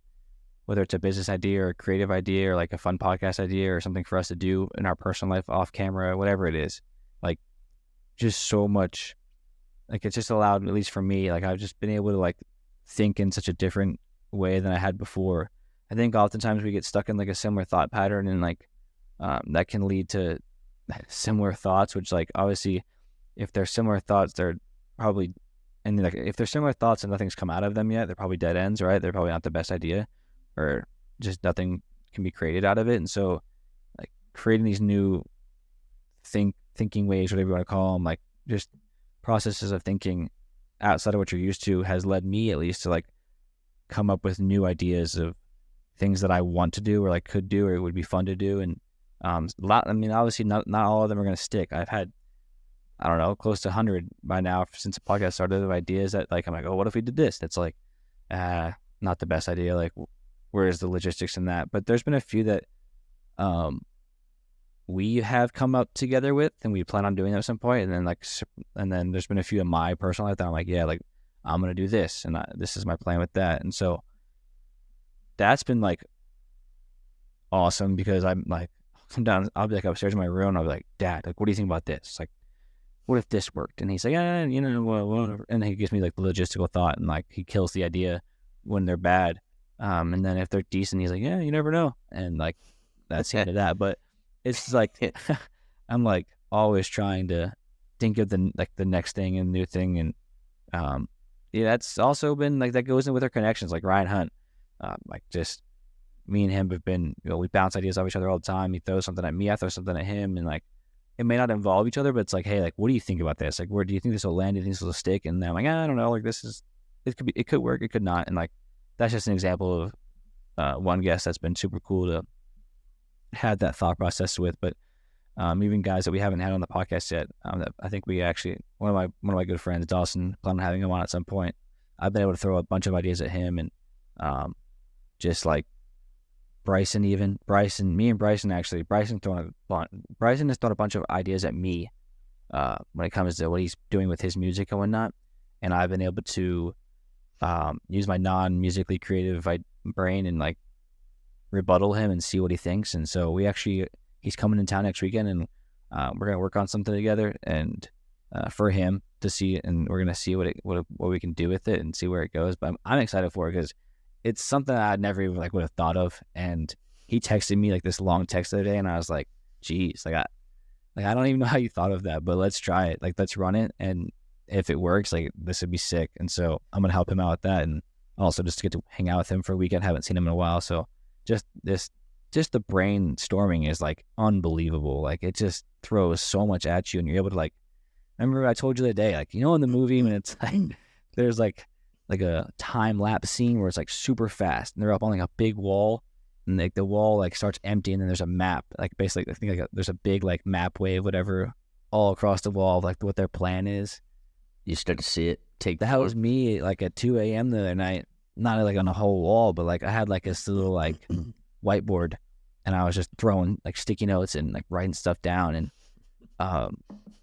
whether it's a business idea or a creative idea or like a fun podcast idea or something for us to do in our personal life off camera, whatever it is, like just so much, like it's just allowed, at least for me, like I've just been able to like think in such a different way than I had before. I think oftentimes we get stuck in like a similar thought pattern, and like that can lead to similar thoughts, which like obviously if they're similar thoughts, they're probably, and like if they're similar thoughts and nothing's come out of them yet, they're probably dead ends, right? They're probably not the best idea, or just nothing can be created out of it. And so like creating these new thinking ways, whatever you want to call them, like just processes of thinking outside of what you're used to, has led me at least to like come up with new ideas of things that I want to do or like could do or it would be fun to do. And obviously not all of them are going to stick. I've had, I don't know, close to 100 by now since the podcast started, of ideas that like I'm like, oh, what if we did this? That's like not the best idea. Like where's the logistics in that? But there's been a few that we have come up together with, and we plan on doing that at some point. And then there's been a few in my personal life that I'm like, yeah, like I'm gonna do this, and this is my plan with that. And so that's been like awesome, because I'm like, I'll be like upstairs in my room, and I'll be like, Dad, like, what do you think about this? Like, what if this worked? And he's like, whatever. And he gives me like the logistical thought, and like he kills the idea when they're bad. And then if they're decent, he's like, yeah, you never know. And like that's the end of that. But it's like I'm like always trying to think of the next thing and new thing. And yeah, that's also been like, that goes in with our connections, like Ryan Hunt. Like just me and him have been, we bounce ideas off each other all the time. He throws something at me, I throw something at him, and like it may not involve each other, but it's like, hey, like, what do you think about this? Like, where do you think this will land? Do you think this will stick? And then I'm like, I don't know. Like, it could work, it could not. And like, that's just an example of one guest that's been super cool to have that thought process with. But even guys that we haven't had on the podcast yet, that I think we actually, one of my good friends, Dawson, plan on having him on at some point. I've been able to throw a bunch of ideas at him, and just like Bryson, me and Bryson has thrown a bunch of ideas at me when it comes to what he's doing with his music and whatnot. And I've been able to use my non-musically creative brain and like rebuttal him and see what he thinks. And so he's coming in town next weekend, and we're gonna work on something together, and for him to see, and we're gonna see what we can do with it and see where it goes. But I'm excited for it, because it's something I never even like would have thought of. And he texted me like this long text the other day, and I was like, geez, like Like, I don't even know how you thought of that, but let's try it. Like, let's run it. And if it works, like, this would be sick. And so I'm going to help him out with that. And also just get to hang out with him for a weekend. Haven't seen him in a while. So just the brainstorming is like unbelievable. Like, it just throws so much at you, and you're able to, like, remember I told you the other day, like, in the movie when it's like, there's like a time lapse scene where it's like super fast and they're up on like a big wall, and like the wall like starts empty, and then there's a map, like basically I think like there's a big like map wave, whatever, all across the wall of like what their plan is. You start to see it take. That was me like at 2 a.m. the other night, not like on a whole wall, but like I had like this little like whiteboard, and I was just throwing like sticky notes and like writing stuff down, and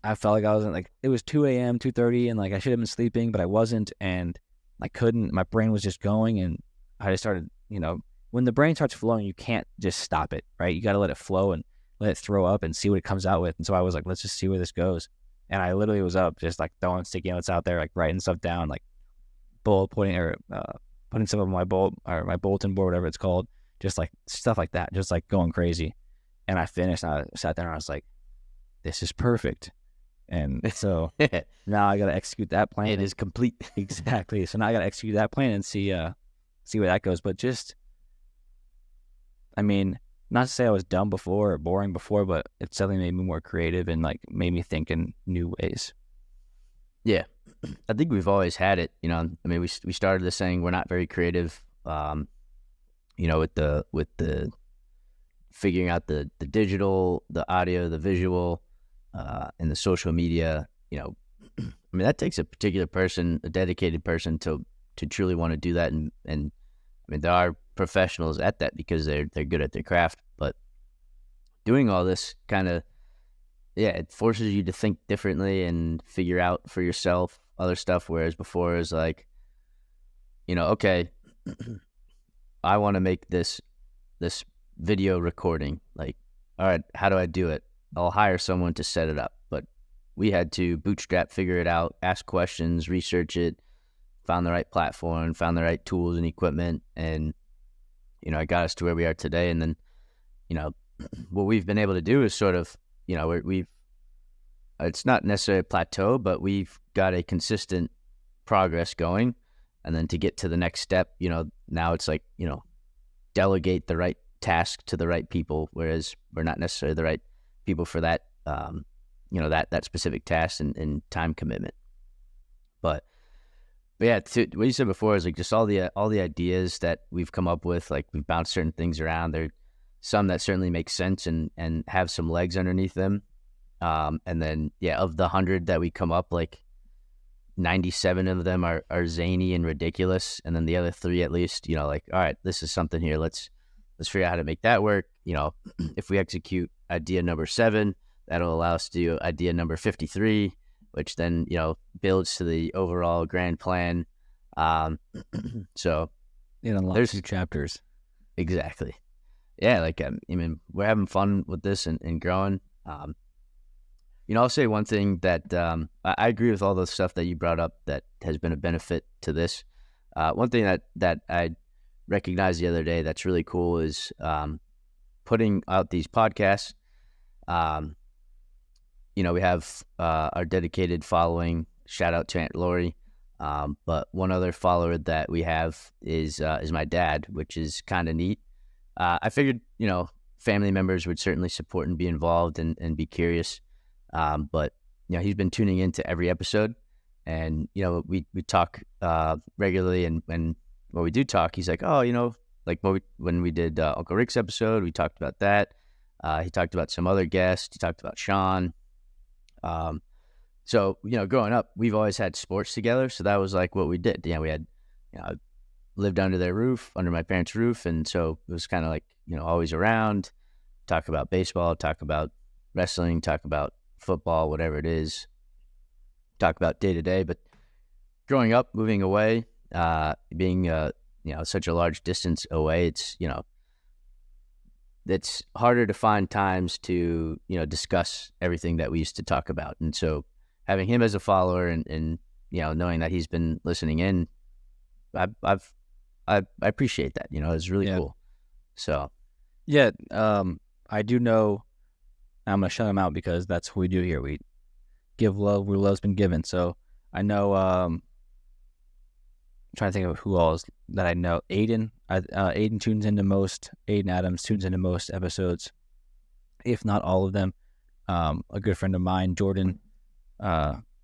I felt like I wasn't, like, it was 2 a.m., 2:30, and like I should have been sleeping, but I wasn't, and I couldn't. My brain was just going, and I just started, when the brain starts flowing, you can't just stop it, right? You got to let it flow and let it throw up and see what it comes out with. And so I was like, let's just see where this goes. And I literally was up just like throwing sticky notes out there, like writing stuff down, like bullet pointing or putting some of my bulletin board, whatever it's called, just like stuff like that, just like going crazy. And I finished. I sat there and I was like, this is perfect. And so now I got to execute that plan. It is complete. Exactly. So now I got to execute that plan and see where that goes. But just, I mean, not to say I was dumb before or boring before, but it suddenly made me more creative and like made me think in new ways. Yeah. I think we've always had it, I mean, we started this saying we're not very creative, with the figuring out the digital, the audio, the visual, and the social media. I mean, that takes a particular person, a dedicated person to truly want to do that. And I mean, there are professionals at that because they're good at their craft, but doing all this kind of, it forces you to think differently and figure out for yourself other stuff. Whereas before it was like, okay, I want to make this video recording. Like, all right, how do I do it? I'll hire someone to set it up. But we had to bootstrap, figure it out, ask questions, research it, found the right platform, found the right tools and equipment, and it got us to where we are today. And then, what we've been able to do is sort of, it's not necessarily a plateau, but we've got a consistent progress going. And then to get to the next step, now it's like, delegate the right task to the right people, whereas we're not necessarily the right people for that, that specific task and time commitment. But yeah, what you said before is like just all the ideas that we've come up with, like we've bounced certain things around. There are some that certainly make sense and have some legs underneath them. And then, of the 100 that we come up, like 97 of them are zany and ridiculous. And then the other 3, at least, like, all right, this is something here. Let's figure out how to make that work. If we execute idea number 7, that'll allow us to do idea number 53, which then, builds to the overall grand plan. So it unlocks 2 chapters. Exactly. Yeah. Like, I mean, we're having fun with this and growing. I'll say one thing that I agree with all the stuff that you brought up that has been a benefit to this. One thing that I recognized the other day that's really cool is putting out these podcasts. We have our dedicated following. Shout out to Aunt Lori. But one other follower that we have is my dad, which is kind of neat. I figured, family members would certainly support and be involved and be curious. But he's been tuning into every episode, and we talk regularly, and when we do talk, he's like, oh, like when we did Uncle Rick's episode, we talked about that. He talked about some other guests. He talked about Sean. So growing up, we've always had sports together, so that was like what we did. We had lived under their roof, under my parents' roof, and so it was kind of like always around. Talk about baseball, talk about wrestling, talk about football, whatever it is, talk about day to day. But growing up, moving away, being such a large distance away, it's harder to find times to discuss everything that we used to talk about. And so having him as a follower and knowing that he's been listening in, I appreciate that. It's really cool. So I do know I'm gonna shout them out because that's what we do here. We give love where love's been given. So I know. Trying to think of who else that I know. Aiden. Aiden tunes into most. Aiden Adams tunes into most episodes, if not all of them. A good friend of mine, Jordan.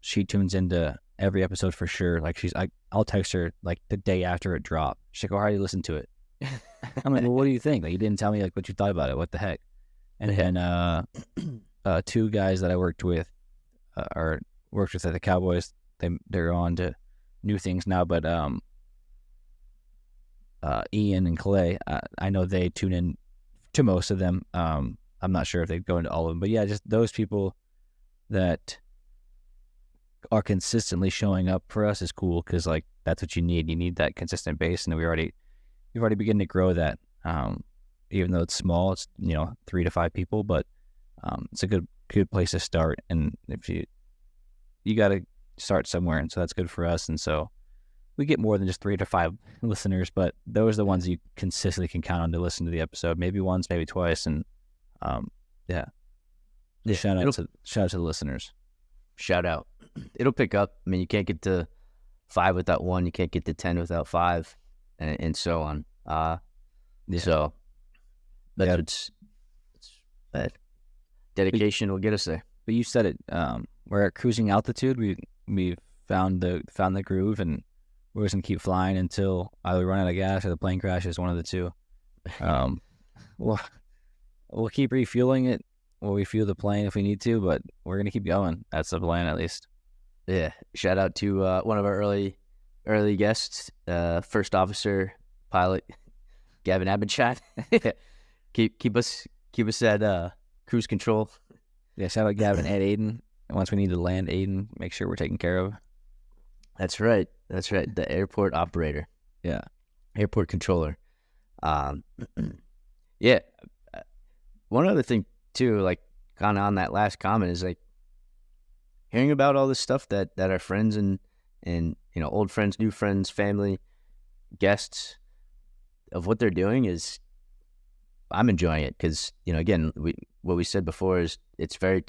She tunes into every episode for sure. Like I'll text her like the day after it dropped. She's like, "Oh, how do you listen to it?" I'm like, "Well, what do you think? Like, you didn't tell me like what you thought about it. What the heck?" And then two guys that I worked with at the Cowboys. They're on to new things now, but Ian and Clay, I know they tune in to most of them. I'm not sure if they go into all of them, but yeah, just those people that are consistently showing up for us is cool because like that's what you need. You need that consistent base, and we've already begun to grow that. Even though it's small, it's 3 to 5 people, but it's a good place to start. And if you got to start somewhere, and so that's good for us. And so we get more than just 3 to 5 listeners, but those are the ones you consistently can count on to listen to the episode. Maybe once, maybe twice, and shout out to the listeners. Shout out. It'll pick up. I mean, you can't get to 5 without 1. You can't get to 10 without 5, and so on. So that's that dedication will get us there. But you said it. We're at cruising altitude. We found the groove, and we're just gonna keep flying until either we run out of gas or the plane crashes. One of the two. We'll keep refueling it. We'll refuel the plane if we need to, but we're gonna keep going. That's the plan, at least. Yeah. Shout out to one of our early guests, first officer pilot Gavin Abinshot. keep us at cruise control. Yeah. Shout out Gavin and Aiden. And once we need to land, Aiden, make sure we're taken care of. That's right. The airport operator. Yeah. Airport controller. Yeah. One other thing too, like kind of on that last comment, is like hearing about all this stuff that our friends and old friends, new friends, family, guests of what they're doing is, I'm enjoying it because again, what we said before is it had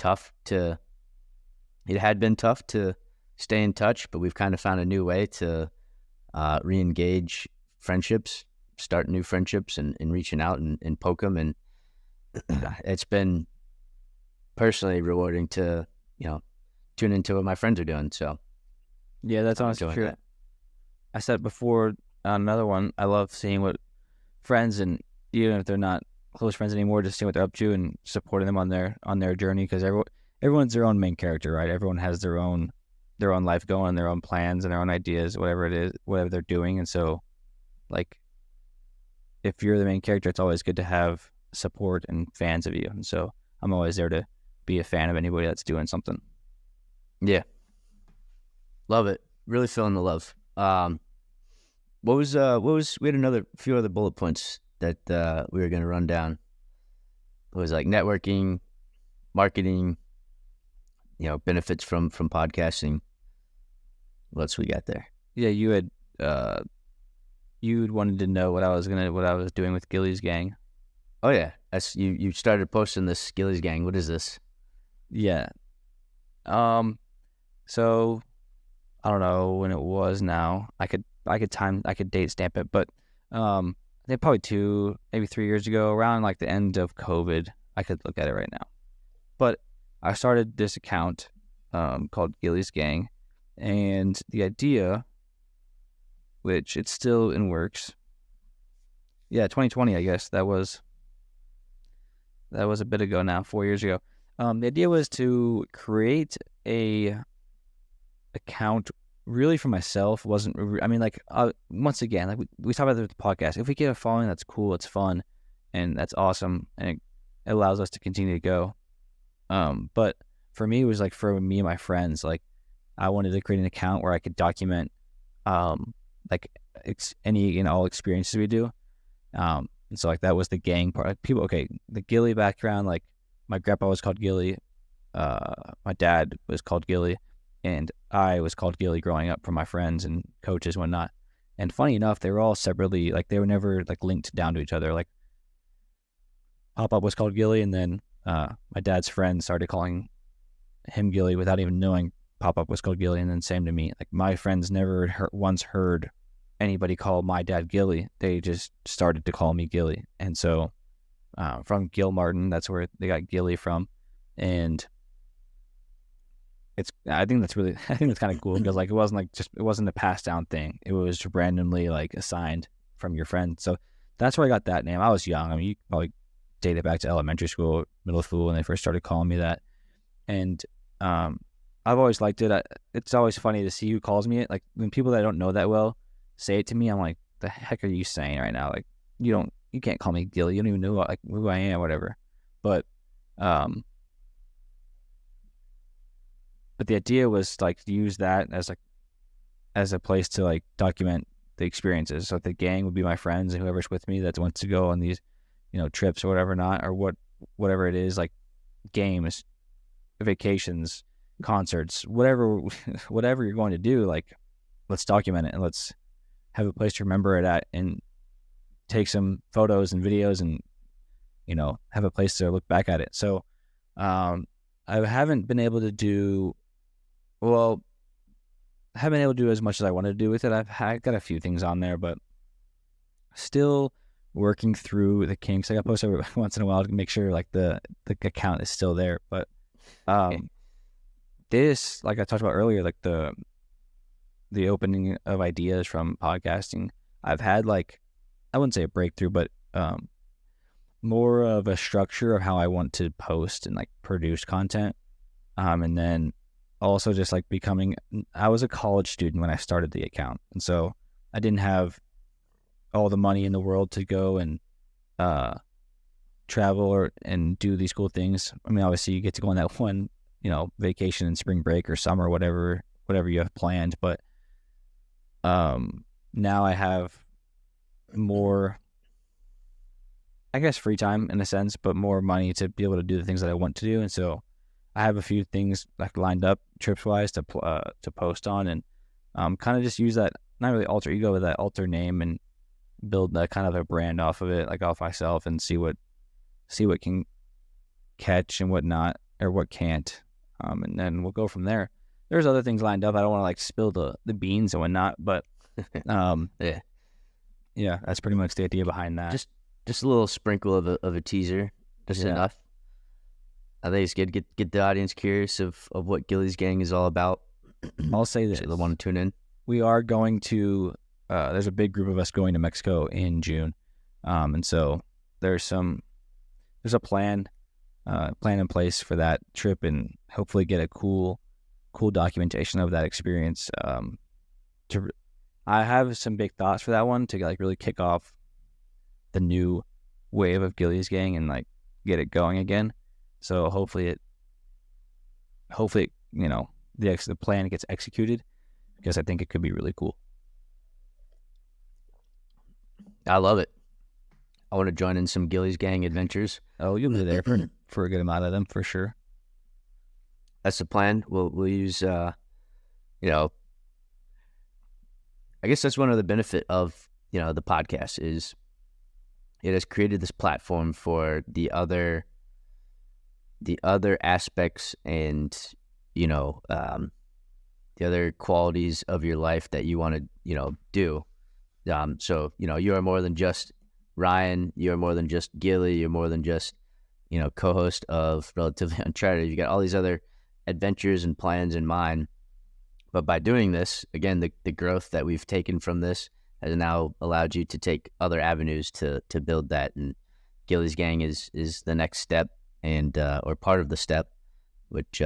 been tough to stay in touch, but we've kind of found a new way to re-engage friendships, start new friendships, and reaching out and poke them. And it's been personally rewarding to, tune into what my friends are doing. So yeah, that's honestly true. I said before on another one, I love seeing what friends, and even if they're not close friends anymore, just seeing what they're up to and supporting them on their journey, because everyone's their own main character, right? Everyone has their own life going, their own plans and their own ideas, whatever it is, whatever they're doing. And so like if you're the main character, it's always good to have support and fans of you. And so I'm always there to be a fan of anybody that's doing something. Yeah. Love it. Really feeling the love. We had another few other bullet points that we were going to run down. It was like networking, marketing, benefits from podcasting. What else we got there? Yeah, you'd wanted to know what I was doing with Gilly's gang. Oh yeah, that's you started posting this Gilly's gang. What is this? Yeah. So I don't know when it was now. I could date stamp it, but I think probably 2, maybe 3 years ago, around like the end of COVID, I could look at it right now. But I started this account called Gilly's Gang, and the idea, which it's still in works. Yeah, 2020, I guess that was a bit ago now, 4 years ago. The idea was to create a account really for myself. Once again, like we talk about the podcast, if we get a following, that's cool, it's fun, and that's awesome, and it allows us to continue to go. But for me, it was like for me and my friends, like I wanted to create an account where I could document any and all experiences we do. And so like that was the gang part. Like people, okay, the Gilly background, like my grandpa was called Gilly, my dad was called Gilly, and I was called Gilly growing up from my friends and coaches and whatnot. And funny enough, they were all separately, like they were never like linked down to each other. Like Pop-Up was called Gilly, and then my dad's friend started calling him Gilly without even knowing Pop-Up was called Gilly, and then same to me. Like, my friends never once heard anybody call my dad Gilly. They just started to call me Gilly. And so from Gil Martin, that's where they got Gilly from. And I think that's kind of cool because like it wasn't a passed down thing. It was randomly like assigned from your friend. So that's where I got that name. I was young. I mean, you probably date it back to elementary school, middle school when they first started calling me that. And I've always liked it. It's always funny to see who calls me it. Like, when people that I don't know that well say it to me, I'm like, the heck are you saying right now? Like, you can't call me Gilly. You don't even know like who I am or whatever. But the idea was like to use that as a place to like document the experiences. So the gang would be my friends and whoever's with me that wants to go on these, trips or whatever, not, or whatever it is, like games, vacations, concerts, whatever you're going to do, like, let's document it and let's have a place to remember it at and take some photos and videos and, have a place to look back at it. So I haven't been able to do as much as I wanted to do with it. I've got a few things on there, but still working through the kinks. I got to post every once in a while to make sure like the account is still there. But this, like I talked about earlier, like the opening of ideas from podcasting, I've had like, I wouldn't say a breakthrough, but more of a structure of how I want to post and like produce content. And then also just like I was a college student when I started the account. And so I didn't have all the money in the world to go and travel and do these cool things. I mean, obviously you get to go on that one, vacation in spring break or summer, whatever you have planned. But now I have more, I guess, free time in a sense, but more money to be able to do the things that I want to do. And so I have a few things like lined up trips wise to post on, and kind of just use that, not really alter ego, but that alter name, and build that kind of a brand off of it, like off myself, and see what can catch and what not, or what can't. And then we'll go from there. There's other things lined up. I don't want to like spill the beans and whatnot, but yeah, that's pretty much the idea behind that. Just a little sprinkle of a teaser. Just enough. I think it's good. Get the audience curious of what Gilly's Gang is all about. I'll say this: so they want to tune in. We are going to. There's a big group of us going to Mexico in June, and so there's a plan in place for that trip, and hopefully get a cool documentation of that experience. I have some big thoughts for that one to like really kick off the new wave of Gilly's Gang and like get it going again. So hopefully the plan gets executed, because I think it could be really cool. I love it. I want to join in some Gilly's Gang adventures. Oh, you'll be there for a good amount of them for sure. That's the plan. We'll use I guess that's one of the benefit of the podcast is it has created this platform for the other aspects and the other qualities of your life that you want to do. So you are more than just Ryan. You are more than just Gilly. You're more than just co-host of Relatively Uncharted. You got all these other adventures and plans in mind. But by doing this, again, the growth that we've taken from this has now allowed you to take other avenues to build that. And Gilly's Gang is the next step, and or part of the step, which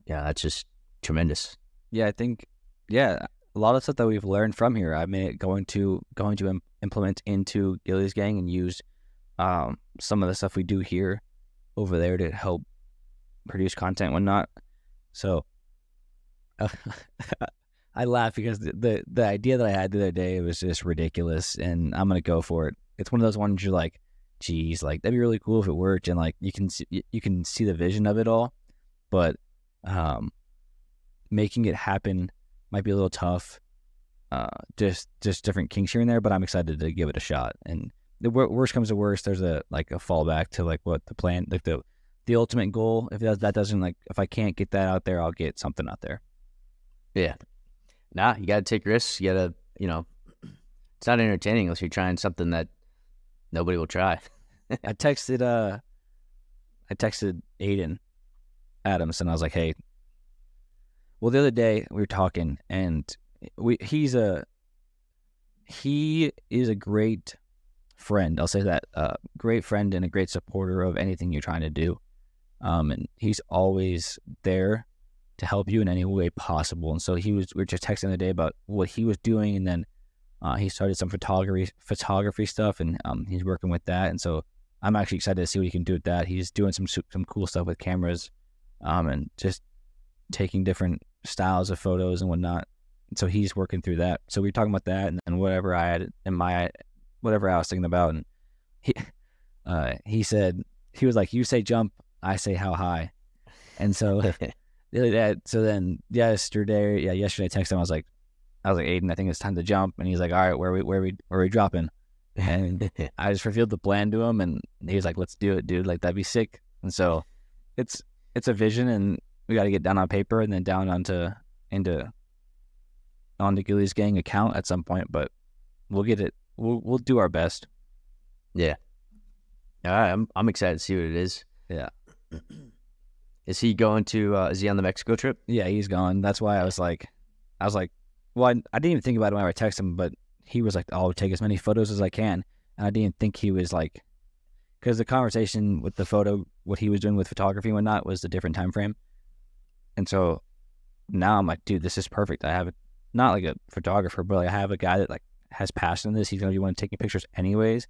that's just tremendous. Yeah, I think a lot of stuff that we've learned from here, I mean, going to implement into Gilly's Gang and use some of the stuff we do here over there to help produce content and whatnot. So I laugh because the idea that I had the other day was just ridiculous, and I'm gonna go for it. It's one of those ones you're like, geez, like that'd be really cool if it worked, and like you can see the vision of it all, but making it happen might be a little tough. Just different kinks here and there, but I'm excited to give it a shot. And the worst comes to worst, there's a fallback to like what the plan, like the the ultimate goal. If that doesn't like, if I can't get that out there, I'll get something out there. Yeah. Nah, you got to take risks. You got to, it's not entertaining unless you're trying something that nobody will try. I texted Aiden Adams and I was like, hey, well, the other day we were talking and he is a great friend. I'll say that, great friend and a great supporter of anything you're trying to do. And he's always there to help you in any way possible. And so we were just texting the other day about what he was doing, and then he started some photography stuff, and he's working with that. And so I'm actually excited to see what he can do with that. He's doing some cool stuff with cameras, and just taking different styles of photos and whatnot. And so he's working through that. So we were talking about that, and then whatever I was thinking about, and he said, he was like, you say jump, I say how high. And so then yesterday I texted him. I was like, Aiden, I think it's time to jump. And he's like, all right, where are we dropping? And I just revealed the plan to him, and he was like, let's do it, dude. Like, that'd be sick. And so it's a vision, and we got to get down on paper and then down onto Gilly's Gang account at some point, but we'll get it. We'll do our best. Yeah. All right. I'm excited to see what it is. Yeah. Is he going to, is he on the Mexico trip? Yeah, he's gone. That's why I was like, well, I didn't even think about it when I texted him, but he was like, I'll take as many photos as I can. And I didn't think he was like, because the conversation with the photo, what he was doing with photography and whatnot was a different time frame. And so now I'm like, dude, this is perfect. I have not like a photographer, but like I have a guy that like has passion in this. He's going to be one taking pictures anyways.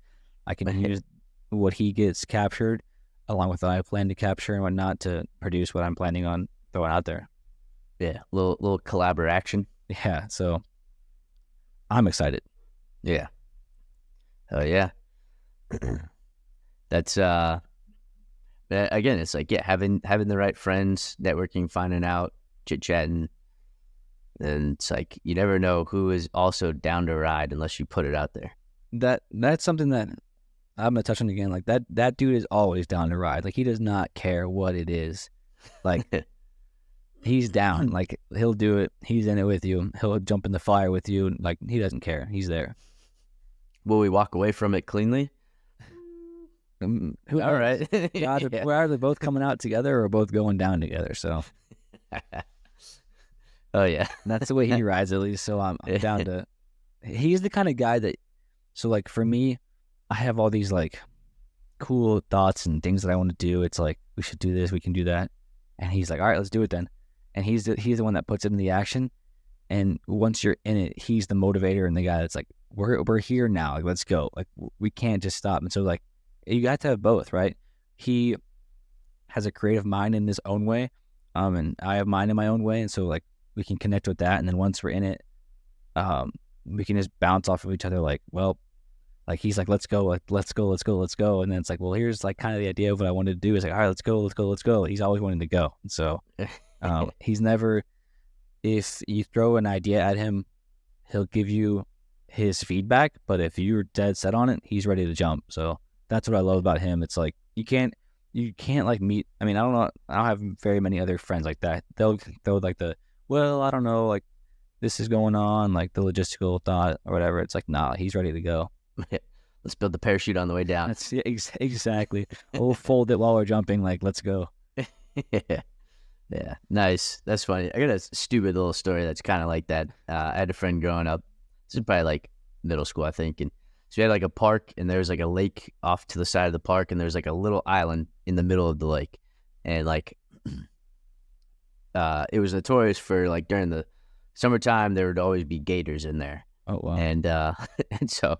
I can use what he gets captured along with what I plan to capture and whatnot to produce what I'm planning on throwing out there. Yeah, little collaboration. Yeah, so I'm excited. Yeah. Oh yeah. That's again, it's like, yeah, having the right friends, networking, finding out, chit chatting, and it's like you never know who is also down to ride unless you put it out there. That's something that I'm gonna touch on again. Like that dude is always down to ride. Like, he does not care what it is. Like he's down. Like, he'll do it. He's in it with you. He'll jump in the fire with you. Like, he doesn't care. He's there. Will we walk away from it cleanly? All right. Yeah. We're either both coming out together or both going down together. So. Oh yeah, that's the way he rides, at least. So I'm down to. He's the kind of guy that. So like for me, I have all these like cool thoughts and things that I want to do. It's like, we should do this, we can do that, and he's like, all right, let's do it then. And he's the one that puts it in the action. And once you're in it, he's the motivator and the guy that's like, we're here now. Like, let's go. Like, we can't just stop. And so like, you got to have both, right? He has a creative mind in his own way, and I have mine in my own way. And so like, we can connect with that. And then once we're in it, we can just bounce off of each other. Like, well, like he's like, let's go. Like, let's go. And then it's like, well, here's like kind of the idea of what I wanted to do. Is like, all right, let's go. He's always wanting to go. And so he's never, if you throw an idea at him, he'll give you his feedback. But if you're dead set on it, he's ready to jump. So that's what I love about him. It's like, you can't like meet. I mean, I don't have very many other friends like that. They'll throw like well, I don't know, like this is going on, like the logistical thought or whatever. It's like, nah, he's ready to go. Let's build the parachute on the way down. That's exactly. We'll fold it while we're jumping. Like, let's go. Yeah, nice. That's funny. I got a stupid little story that's kind of like that. I had a friend growing up. This is probably like middle school, I think. And so we had like a park, and there's like a lake off to the side of the park, and there's like a little island in the middle of the lake. And like, it was notorious for like during the summertime, there would always be gators in there. Oh, wow. And so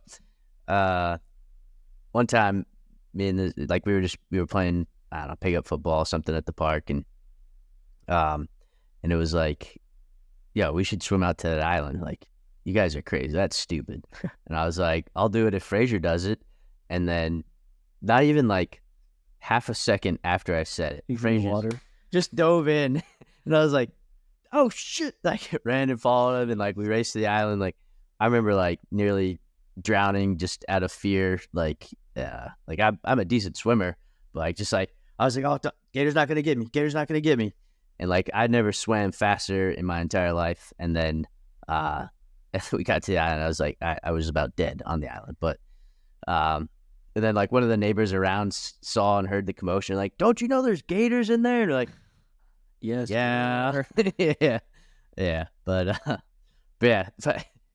one time, me and like we were playing, I don't know, pick up football or something at the park, and it was like, yeah, we should swim out to that island. Like, you guys are crazy. That's stupid. And I was like, I'll do it if Frazier does it. And then not even like half a second after I said it, Frazier just dove in. And I was like, oh shit. Like, ran and followed him, and like we raced to the island. Like, I remember like nearly drowning just out of fear. Like I'm a decent swimmer, but like just like I was like, oh, Gator's not gonna get me. Gator's not gonna get me. And like I never swam faster in my entire life. And then we got to the island, I was like, I was about dead on the island. But and then like one of the neighbors around saw and heard the commotion, like, don't you know there's gators in there? And they're like, Yes. yeah, yeah. But yeah,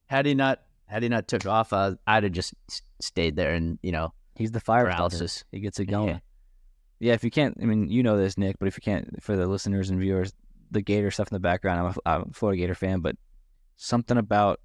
had he not took off, I'd have just stayed there and He's the fire paralysis. starter. He gets it going. Yeah, if you can't, I mean, you know this, Nick, but if you can't, for the listeners and viewers, the Gator stuff in the background, I'm a Florida Gator fan, but something about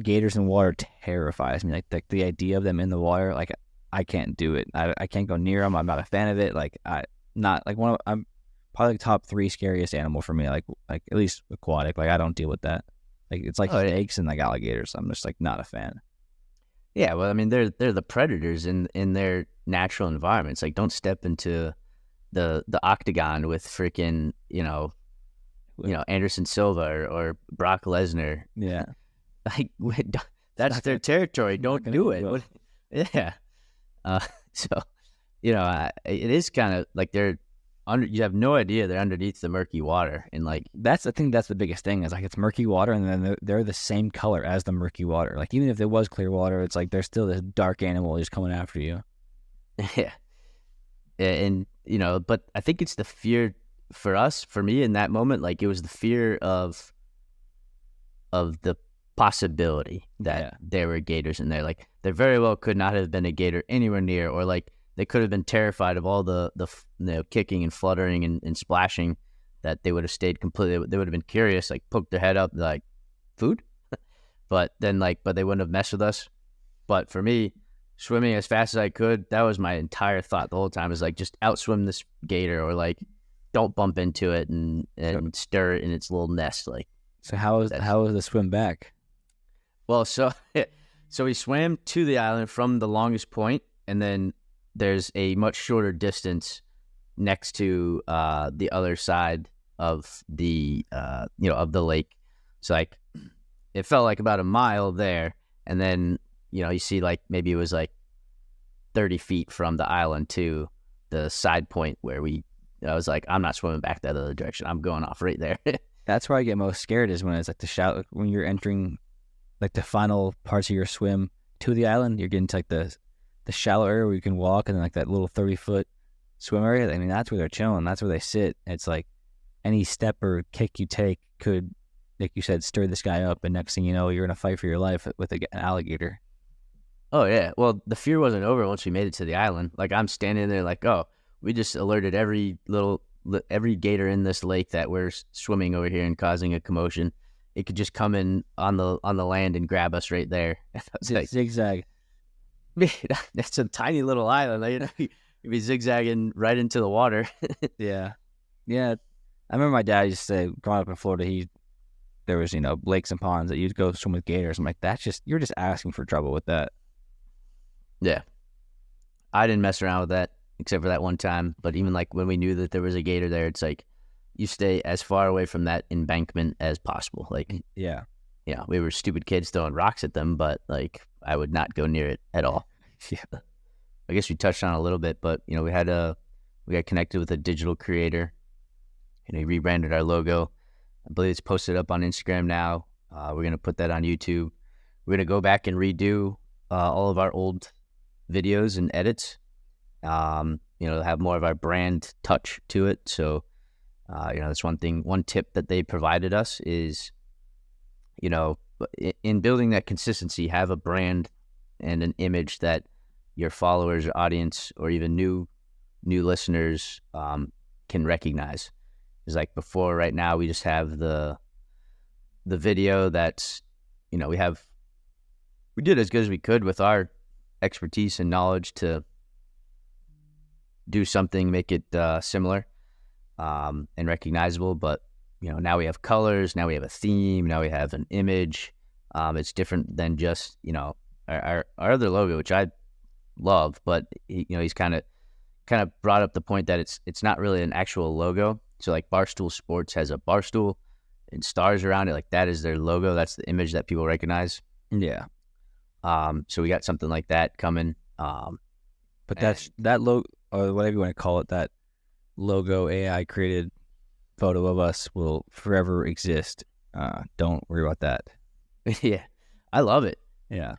gators in water terrifies me. Like the idea of them in the water, like I can't do it. I can't go near them. I'm not a fan of it. Like I'm probably like top 3 scariest animal for me. Like at least aquatic. Like I don't deal with that. Like it's like snakes and like alligators. I'm just like not a fan. Yeah, well, I mean, they're the predators in their natural environments. Like, don't step into the octagon with freaking Anderson Silva or Brock Lesnar. Yeah, like that's their territory. Don't do it. Yeah. So it is kind of like they're under. You have no idea they're underneath the murky water, and like I think that's the biggest thing is like it's murky water, and then they're the same color as the murky water. Like even if there was clear water, it's like there's still this dark animal just coming after you. Yeah, and but I think it's the fear for me in that moment. Like it was the fear of the possibility that there were gators in there. Like there very well could not have been a gator anywhere near, or like they could have been terrified of all the kicking and fluttering and splashing that they would have stayed completely. They would have been curious, like poked their head up, like food, but then but they wouldn't have messed with us. But for me, swimming as fast as I could, that was my entire thought the whole time. Is like just outswim this gator, or like don't bump into it and stir it in its little nest. Like so, how was the swim back? Well, so we swam to the island from the longest point, and then there's a much shorter distance next to the other side of the of the lake. So like it felt like about a mile there, and then you see like maybe it was like 30 feet from the island to the side point where I was like, I'm not swimming back that other direction. I'm going off right there. That's where I get most scared is when it's like when you're entering like the final parts of your swim to the island. You're getting to like the shallow area where you can walk, and then like that little 30-foot swim area. I mean, that's where they're chilling. That's where they sit. It's like any step or kick you take could, like you said, stir this guy up, and next thing you know, you're in a fight for your life with an alligator. Oh yeah. Well, the fear wasn't over once we made it to the island. Like I'm standing there like, oh, we just alerted every gator in this lake that we're swimming over here and causing a commotion. It could just come in on the land and grab us right there. Like, zigzag. That's a tiny little island. Like, you'd be zigzagging right into the water. Yeah. I remember my dad used to say, growing up in Florida, there was lakes and ponds that you'd go swim with gators. I'm like, you're just asking for trouble with that. Yeah, I didn't mess around with that except for that one time. But even like when we knew that there was a gator there, it's like you stay as far away from that embankment as possible. Like, yeah, we were stupid kids throwing rocks at them, but like I would not go near it at all. Yeah, I guess we touched on it a little bit, but we got connected with a digital creator, and he rebranded our logo. I believe it's posted up on Instagram now. We're gonna put that on YouTube. We're gonna go back and redo all of our old videos and edits. Have more of our brand touch to it. So, that's one tip that they provided us is, in building that consistency, have a brand and an image that your followers or audience or even new listeners can recognize. It's like before, right now, we just have the video that's, we did as good as we could with our expertise and knowledge to do something, make it similar and recognizable. But now we have colors, now we have a theme, now we have an image. It's different than just our other logo, which I love. But he's kind of brought up the point that it's not really an actual logo. So like Barstool Sports has a barstool and stars around it, like that is their logo. That's the image that people recognize. Yeah. So we got something like that coming. But But that's that logo, or whatever you want to call it, that logo AI created photo of us will forever exist. Don't worry about that. Yeah, I love it. Yeah.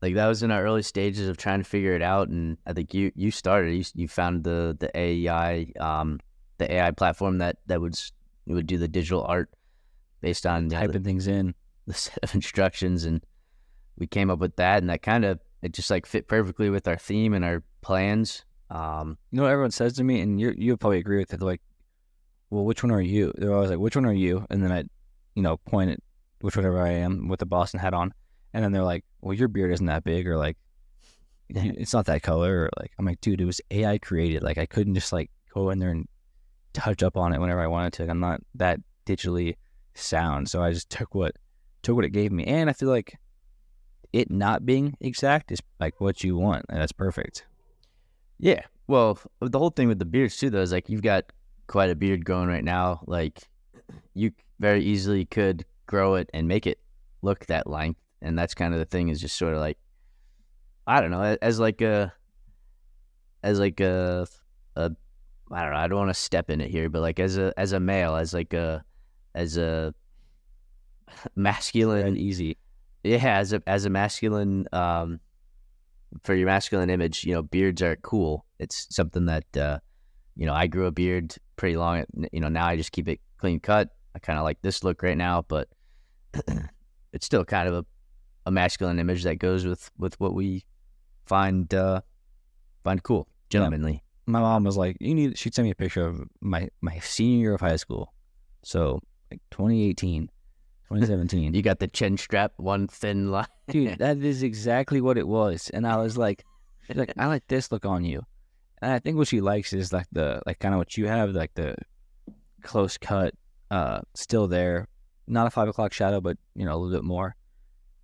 Like that was in our early stages of trying to figure it out, and I think you started. You found the AI platform that would do the digital art based on Typing things in. the set of instructions, and we came up with that, and that kind of it just like fit perfectly with our theme and our plans. You know what everyone says to me, and you'll probably agree with it. They're like, "Well, which one are you?" They're always like, "Which one are you?" And then I, point at whichever I am with the Boston hat on, and then they're like, "Well, your beard isn't that big," or like, "It's not that color," or like, I'm like, "Dude, it was AI created. Like, I couldn't just like go in there and touch up on it whenever I wanted to. Like, I'm not that digitally sound, so I just took what it gave me, and I feel like it not being exact is like what you want, and that's perfect. Yeah. Well, the whole thing with the beards too, though, is like you've got quite a beard going right now. Like you very easily could grow it and make it look that length, and that's kind of the thing. Is just sort of like, I don't know, as like a I don't know, I don't want to step in it here, but like as a male, as a masculine, And easy. yeah, as a masculine, for your masculine image, beards are cool. It's something that I grew a beard pretty long. Now I just keep it clean cut. I kind of like this look right now, but it's still kind of a masculine image that goes with what we find cool, gentlemanly. Yeah. My mom was like, she'd send me a picture of my senior year of high school. So like 2018, 2017. You got the chin strap, one thin line. Dude, that is exactly what it was. And I was like, she's like, I like this look on you. And I think what she likes is like kind of what you have, like the close cut, still there. Not a 5 o'clock shadow, but a little bit more.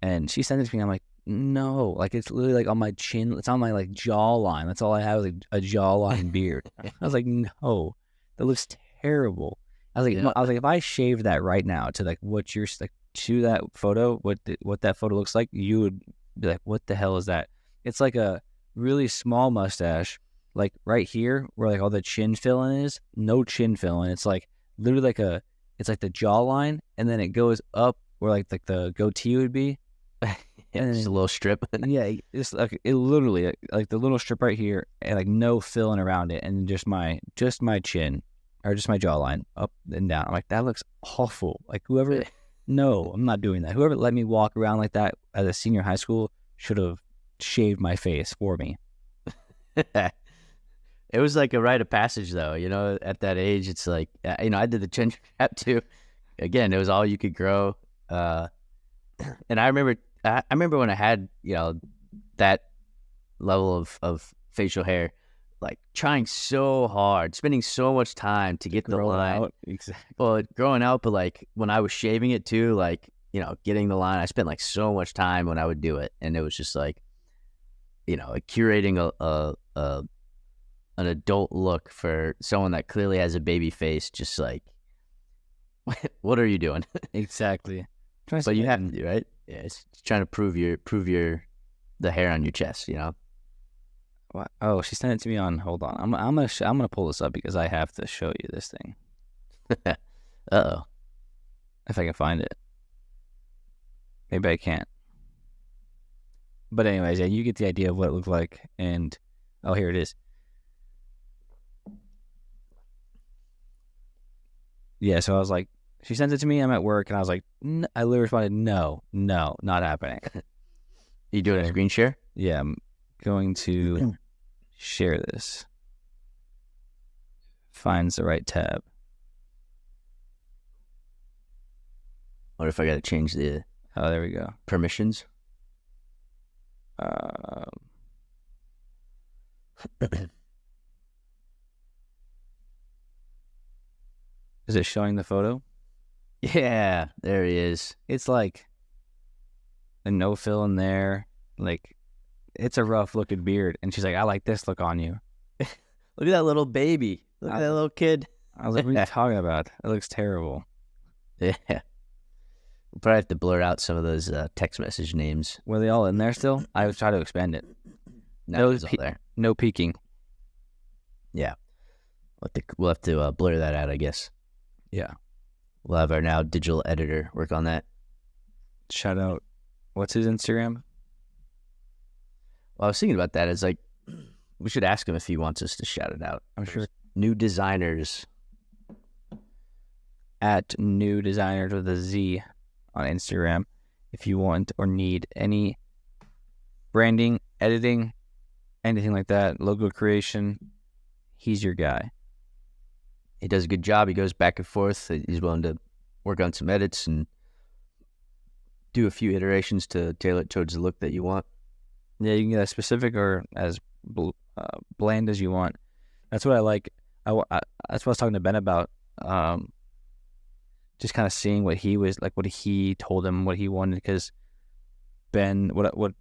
And she sent it to me. I'm like, no, like it's literally like on my chin. It's on my like jawline. That's all I have is like a jawline beard. I was like, no, that looks terrible. I was like, if I shaved that right now to like what you're like to that photo, what that photo looks like, you would be like, what the hell is that? It's like a really small mustache, like right here where like all the chin filling is. No chin filling. It's like literally like it's like the jawline, and then it goes up where like the goatee would be. And just a little strip. Yeah, it's like it literally like the little strip right here, and like no filling around it, and just my chin or just my jawline up and down. I'm like, that looks awful. Like whoever, no, I'm not doing that. Whoever let me walk around like that as a senior in high school should have shaved my face for me. It was like a rite of passage, though. At that age, it's like I did the chin strap too. Again, it was all you could grow. And I remember when I had, that level of facial hair, like trying so hard, spending so much time to get the line. Out. Exactly. Well, growing out, but like when I was shaving it too, like, getting the line, I spent like so much time when I would do it. And it was just like, curating an adult look for someone that clearly has a baby face, just like, what are you doing? Exactly. But you have to, right? Yeah, it's trying to prove the hair on your chest, What? Oh, she sent it to me on. Hold on, I'm gonna pull this up because I have to show you this thing. Uh-oh. If I can find it, maybe I can't. But anyways, yeah, you get the idea of what it looked like, and here it is. Yeah, so I was like, she sent it to me. I'm at work, and I was like, I literally responded, no, not happening. You doing a screen share? Yeah, I'm going to share this. Finds the right tab. What if I got to change the There we go. permissions? Is it showing the photo? Yeah, there he is. It's like a no fill in there. Like, it's a rough looking beard. And she's like, I like this look on you. Look at that little baby. Look at that little kid. I was like, what are you talking about? It looks terrible. Yeah. We'll probably have to blur out some of those text message names. Were they all in there still? I was trying to expand it. No, it's all there. No peeking. Yeah. We'll have to blur that out, I guess. Yeah. We'll have our now digital editor work on that. Shout out. What's his Instagram? Well, I was thinking about that. It's like, we should ask him if he wants us to shout it out. I'm sure. New Designers. At New Designers with a Z on Instagram. If you want or need any branding, editing, anything like that, logo creation, he's your guy. He does a good job. He goes back and forth. He's willing to work on some edits and do a few iterations to tailor it towards the look that you want. Yeah, you can get as specific or as bland as you want. That's what I like. That's what I was talking to Ben about. Just kind of seeing what he was like, what he told him, what he wanted, because Ben, what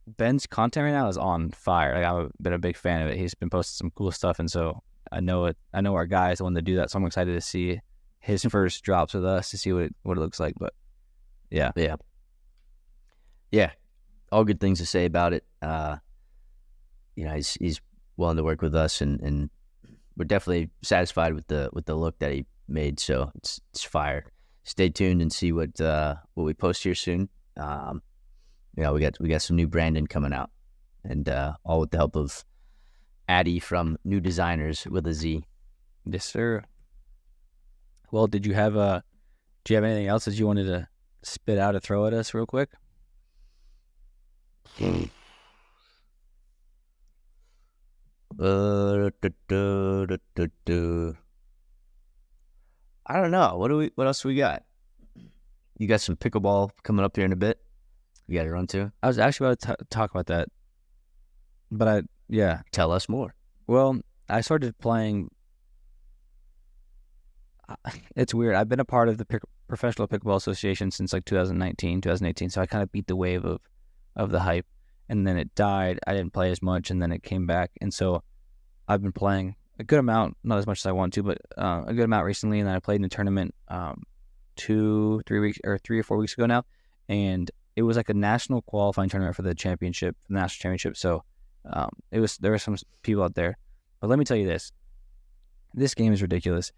Ben's content right now is on fire. Like, I've been a big fan of it. He's been posting some cool stuff, and so I know it. I know our guy is the one to do that, so I'm excited to see his first drops with us to see what it looks like. But yeah. All good things to say about it. He's willing to work with us, and we're definitely satisfied with the look that he made. So it's fire. Stay tuned and see what we post here soon. We got some new branding coming out, and all with the help of Addy from New Designers with a Z. Yes, sir. Well, do you have anything else that you wanted to spit out or throw at us real quick? I don't know. What else do we got? You got some pickleball coming up here in a bit. You got to run to. I was actually about to talk about that, but tell us more. Well, I started playing. It's weird. I've been a part of the Professional Pickleball Association since like 2019, 2018. So I kind of beat the wave of the hype, and then it died. I didn't play as much, and then it came back, and so I've been playing a good amount, not as much as I want to, but a good amount recently. And then I played in a tournament 3 or 4 weeks ago now, and it was like a national qualifying tournament for the national championship. So there were some people out there, but let me tell you this game is ridiculous.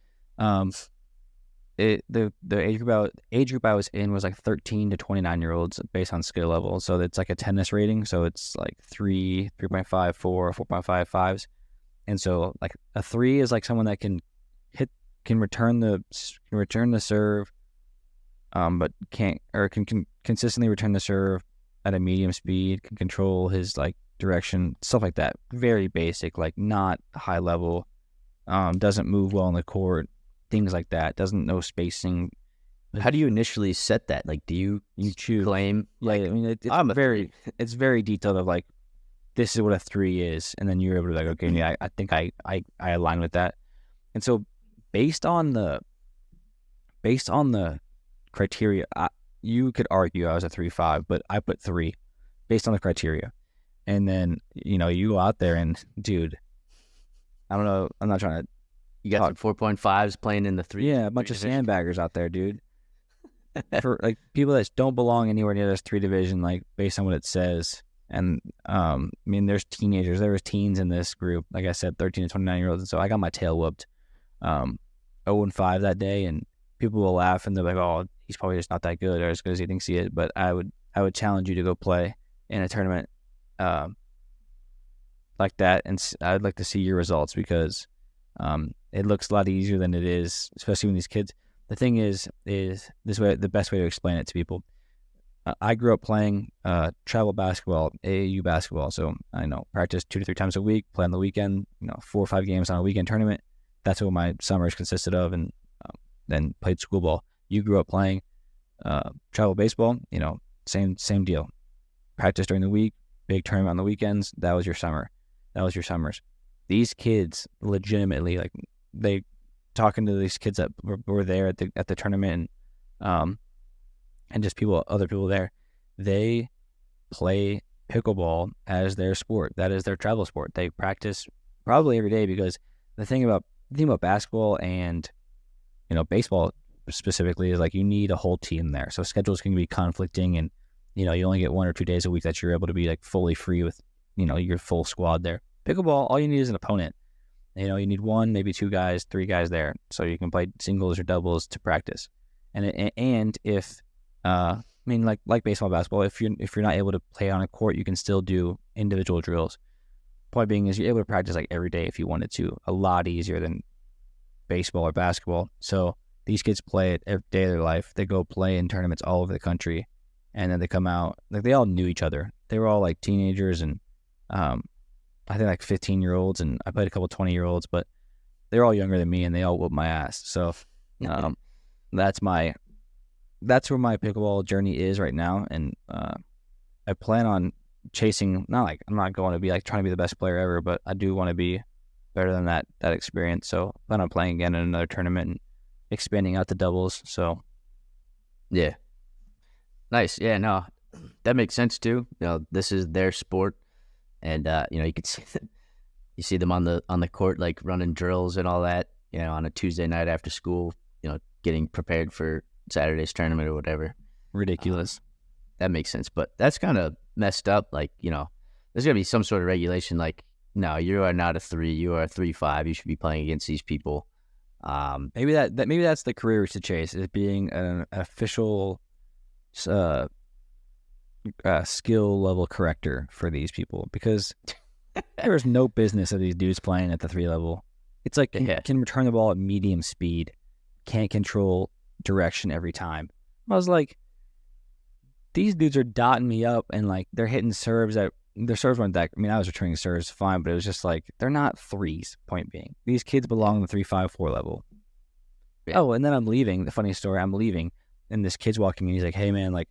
The age group I was in was like 13 to 29 year olds based on skill level. So it's like a tennis rating. So it's like 3, 3.5, 4, 4.5, 5s. And so like a 3 is like someone that can return the serve, but can consistently return the serve at a medium speed, can control his like direction, stuff like that. Very basic, like not high level, doesn't move well on the court, things like that, doesn't know spacing. How do you initially set that? Like, do you choose claim? Like, I mean, it's very detailed of like, this is what a 3 is, and then you're able to like, okay, yeah, I think I align with that. And so based on the criteria, you could argue I was a 3.5, but I put 3 based on the criteria. And then, you go out there and, dude, I don't know, I'm not trying to. You got some 4.5s playing in the 3. Yeah, a bunch of sandbaggers out there, dude. For like people that don't belong anywhere near this 3 division, like based on what it says. And I mean, there's teenagers, there was teens in this group, like I said, 13 to 29 year olds. And so I got my tail whooped 0-5 that day, and people will laugh and they're like, oh, he's probably just not that good or as good as he thinks he is. But I would challenge you to go play in a tournament like that, and I'd like to see your results, because it looks a lot easier than it is, especially when these kids. The thing is this way. The best way to explain it to people. I grew up playing travel basketball, AAU basketball. So I practice 2 to 3 times a week, play on the weekend. 4 or 5 games on a weekend tournament. That's what my summers consisted of, and then played school ball. You grew up playing travel baseball. Same deal. Practice during the week, big tournament on the weekends. That was your summer. That was your summers. These kids legitimately, like, they talking to these kids that were there at the tournament, and just other people there, they play pickleball as their sport. That is their travel sport. They practice probably every day, because the thing about basketball and baseball specifically is like you need a whole team there. So schedules can be conflicting, and you only get 1 or 2 days a week that you're able to be like fully free with your full squad there. Pickleball, all you need is an opponent. You need one, maybe two guys, three guys there, so you can play singles or doubles to practice. And if like baseball, basketball, if you're not able to play on a court, you can still do individual drills. Point being is you're able to practice like every day if you wanted to, a lot easier than baseball or basketball. So these kids play it every day of their life. They go play in tournaments all over the country, and then they come out like they all knew each other. They were all like teenagers and I think like 15-year-olds, and I played a couple 20-year-olds, but they're all younger than me, and they all whooped my ass. So that's where my pickleball journey is right now, and I plan on chasing. Not like I'm not going to be like trying to be the best player ever, but I do want to be better than that experience. So I plan on playing again in another tournament and expanding out the doubles. So yeah, nice. Yeah, no, that makes sense too. This is their sport. And you could see them on the court like running drills and all that. On a Tuesday night after school. Getting prepared for Saturday's tournament or whatever. Ridiculous. That makes sense, but that's kind of messed up. Like there's gonna be some sort of regulation. Like no, you are not a 3. You are a 3-5. You should be playing against these people. Maybe that's the career we should chase, is being an official skill level corrector for these people, because there is no business of these dudes playing at the 3 level. It's like can return the ball at medium speed, can't control direction every time. I was like, these dudes are dotting me up, and like they're hitting serves that their serves weren't that. I mean, I was returning serves fine, but it was just like they're not 3s. Point being, these kids belong in the 3, 5, 4 level. Yeah. Oh, and then I'm leaving. The funny story, I'm leaving, and this kid's walking in. He's like, "Hey man, like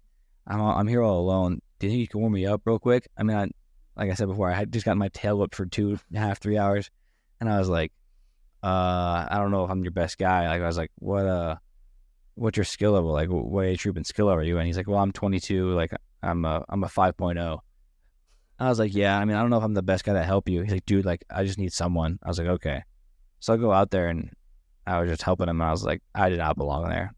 I'm here all alone. Do you think you can warm me up real quick?" I mean, like I said before, I had just got my tail whipped for 2.5, 3 hours, and I was like, I don't know if I'm your best guy. Like I was like, what's your skill level? Like what age group and skill level are you? And he's like, well, I'm 22. Like I'm a 5.0. I was like, yeah. I mean, I don't know if I'm the best guy to help you. He's like, dude, like I just need someone. I was like, okay. So I go out there and I was just helping him. And I was like, I did not belong there.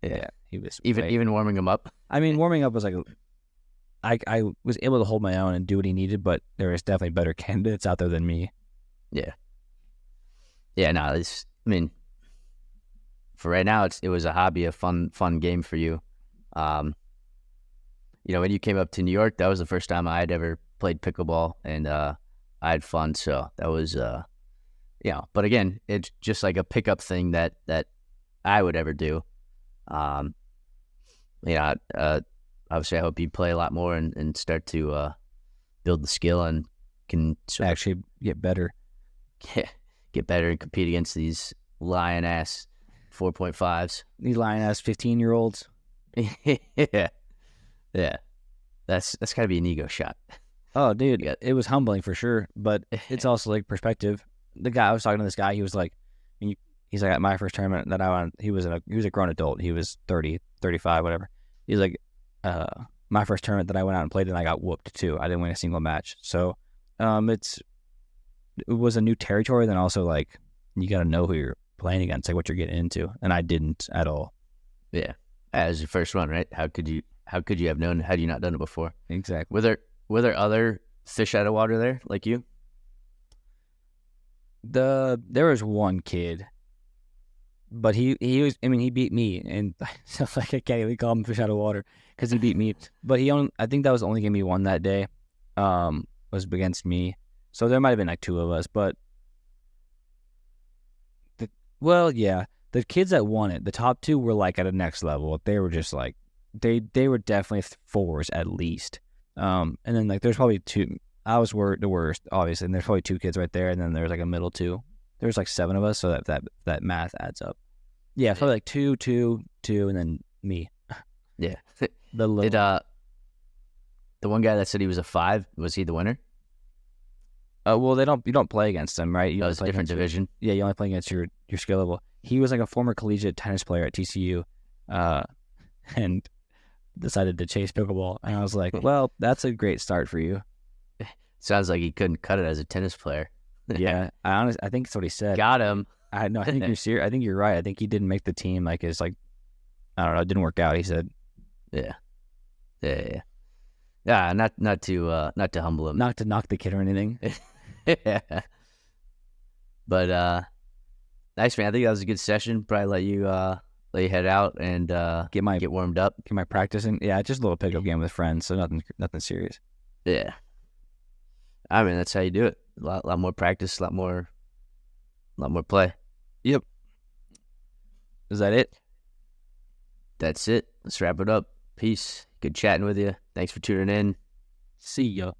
Yeah, he was even warming him up. I mean, warming up was like, I was able to hold my own and do what he needed, but there was definitely better candidates out there than me. Yeah. Yeah, no, I mean, for right now, it was a hobby, a fun game for you. When you came up to New York, that was the first time I had ever played pickleball, and I had fun. So that was, But again, it's just like a pickup thing that I would ever do. Obviously, I hope you play a lot more and start to build the skill and can actually get better. Yeah. Get better and compete against these lion-ass 4.5s. These lion-ass 15-year-olds. Yeah. That's got to be an ego shot. Oh, dude, it was humbling for sure, but it's also like perspective. The guy I was talking to, this guy, he was like, he's like, at my first tournament that I won, he was a grown adult. He was 30, 35, whatever. He's like, my first tournament that I went out and played in, I got whooped too. I didn't win a single match. So, it was a new territory. Then also like you got to know who you're playing against, like what you're getting into, and I didn't at all. Yeah, as your first one, right? How could you have known? Had you not done it before? Exactly. Were there other fish out of water there like you? There was one kid, but he was. I mean, he beat me, and so like I can't even call him fish out of water because he beat me. But I think that was the only game he won that day. Was against me. So there might have been like 2 of us, but the kids that won it, the top 2 were like at a next level. They were just like, they were definitely 4s at least. And then like there's probably 2. I was the worst, obviously, and there's probably 2 kids right there, and then there's like a middle 2. There's like 7 of us, so that math adds up. Yeah, probably like 2, 2, 2, and then me. Yeah. The one guy that said he was a 5, was he the winner? Well, you don't play against them, right? It's a different division. You only play against your skill level. He was like a former collegiate tennis player at TCU, and decided to chase pickleball. And I was like, well, that's a great start for you. Sounds like he couldn't cut it as a tennis player. Yeah, I think that's what he said. Got him. I think you're serious. I think you're right. I think he didn't make the team. Like it's like, I don't know, it didn't work out. He said. Yeah. Yeah, not to humble him. Not to knock the kid or anything. Yeah. But nice, man. I think that was a good session. Probably let you head out and get warmed up. Get my practicing. Yeah, just a little pickup game with friends, so nothing serious. Yeah. I mean, that's how you do it. A lot more practice, a lot more play. Yep. Is that it? That's it. Let's wrap it up. Peace. Good chatting with you. Thanks for tuning in. See ya.